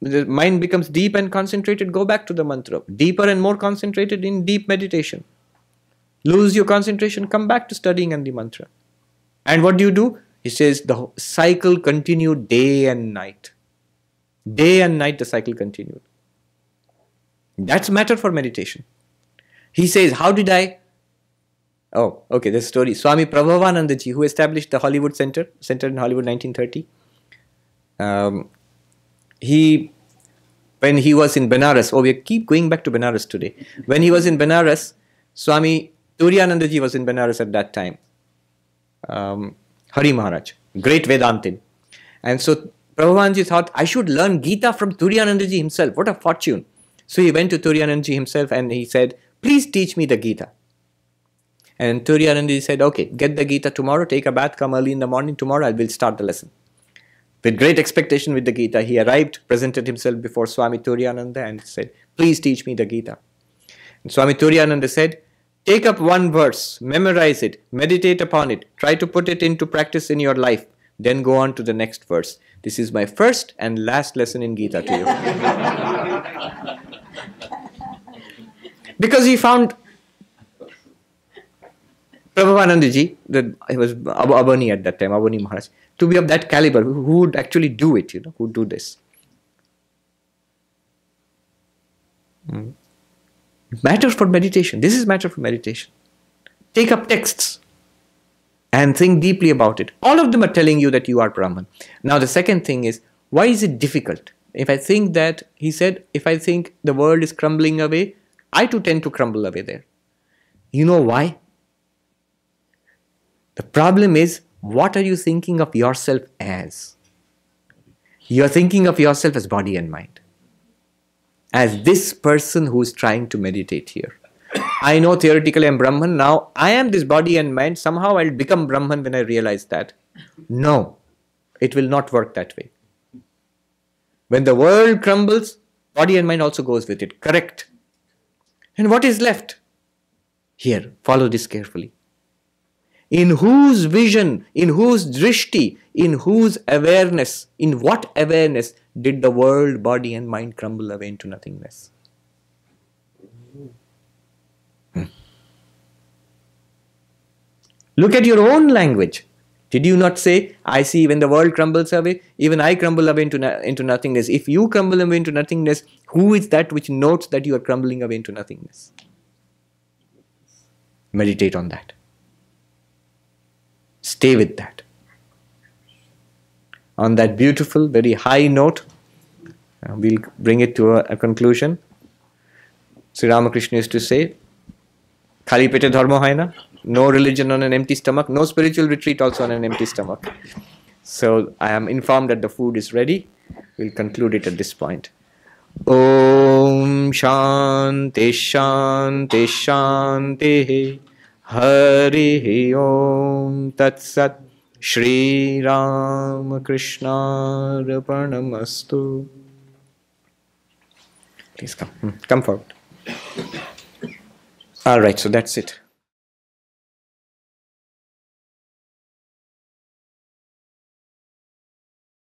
the mind becomes deep and concentrated, go back to the mantra. Deeper and more concentrated in deep meditation. Lose your concentration, come back to studying and the mantra. And what do? He says the cycle continued day and night. Day and night the cycle continued. That's matter for meditation. He says, how did I? Oh, okay, this story. Swami Prabhavananda ji, who established the Hollywood Center in Hollywood 1930. When he was in Benares, we keep going back to Benares today. When he was in Benares, Swami Turiyananda ji was in Benares at that time. Hari Maharaj, great Vedantin. And so Prabhupada ji thought, I should learn Gita from Turiyananda ji himself. What a fortune. So he went to Turiyananda ji himself and he said, please teach me the Gita. And Turiyananda ji said, okay, get the Gita tomorrow, take a bath, come early in the morning, tomorrow I will start the lesson. With great expectation with the Gita, he arrived, presented himself before Swami Turiyananda and said, please teach me the Gita. And Swami Turiyananda said, take up one verse, memorize it, meditate upon it, try to put it into practice in your life, then go on to the next verse. This is my first and last lesson in Gita to you. Because he found Prabhupada ji, he was Abani at that time, Abani Maharaj, to be of that caliber, who would actually do it, who would do this. Matter for meditation. This is matter for meditation. Take up texts and think deeply about it. All of them are telling you that you are Brahman. Now the second thing is, why is it difficult? If I think that, he said, if I think the world is crumbling away, I too tend to crumble away there. You know why? The problem is, what are you thinking of yourself as? You are thinking of yourself as body and mind. As this person who is trying to meditate here. I know theoretically I am Brahman. Now I am this body and mind. Somehow I'll become Brahman when I realize that. No, it will not work that way. When the world crumbles, body and mind also goes with it. Correct. And what is left? Here, follow this carefully. In whose vision, in whose drishti, in whose awareness, in what awareness did the world, body and mind crumble away into nothingness? Look at your own language. Did you not say, I see when the world crumbles away, even I crumble away into nothingness. If you crumble away into nothingness, who is that which notes that you are crumbling away into nothingness? Meditate on that. Stay with that. On that beautiful, very high note, we'll bring it to a conclusion. Sri Ramakrishna used to say, Khali pete dharma hai na? No religion on an empty stomach, no spiritual retreat also on an empty stomach. So I am informed that the food is ready. We'll conclude it at this point. Om Shanti Shanti Shanti Hari Om Tat Sat Shri Ramakrishna Arpanamastu. Please come. Come forward. All right, so that's it.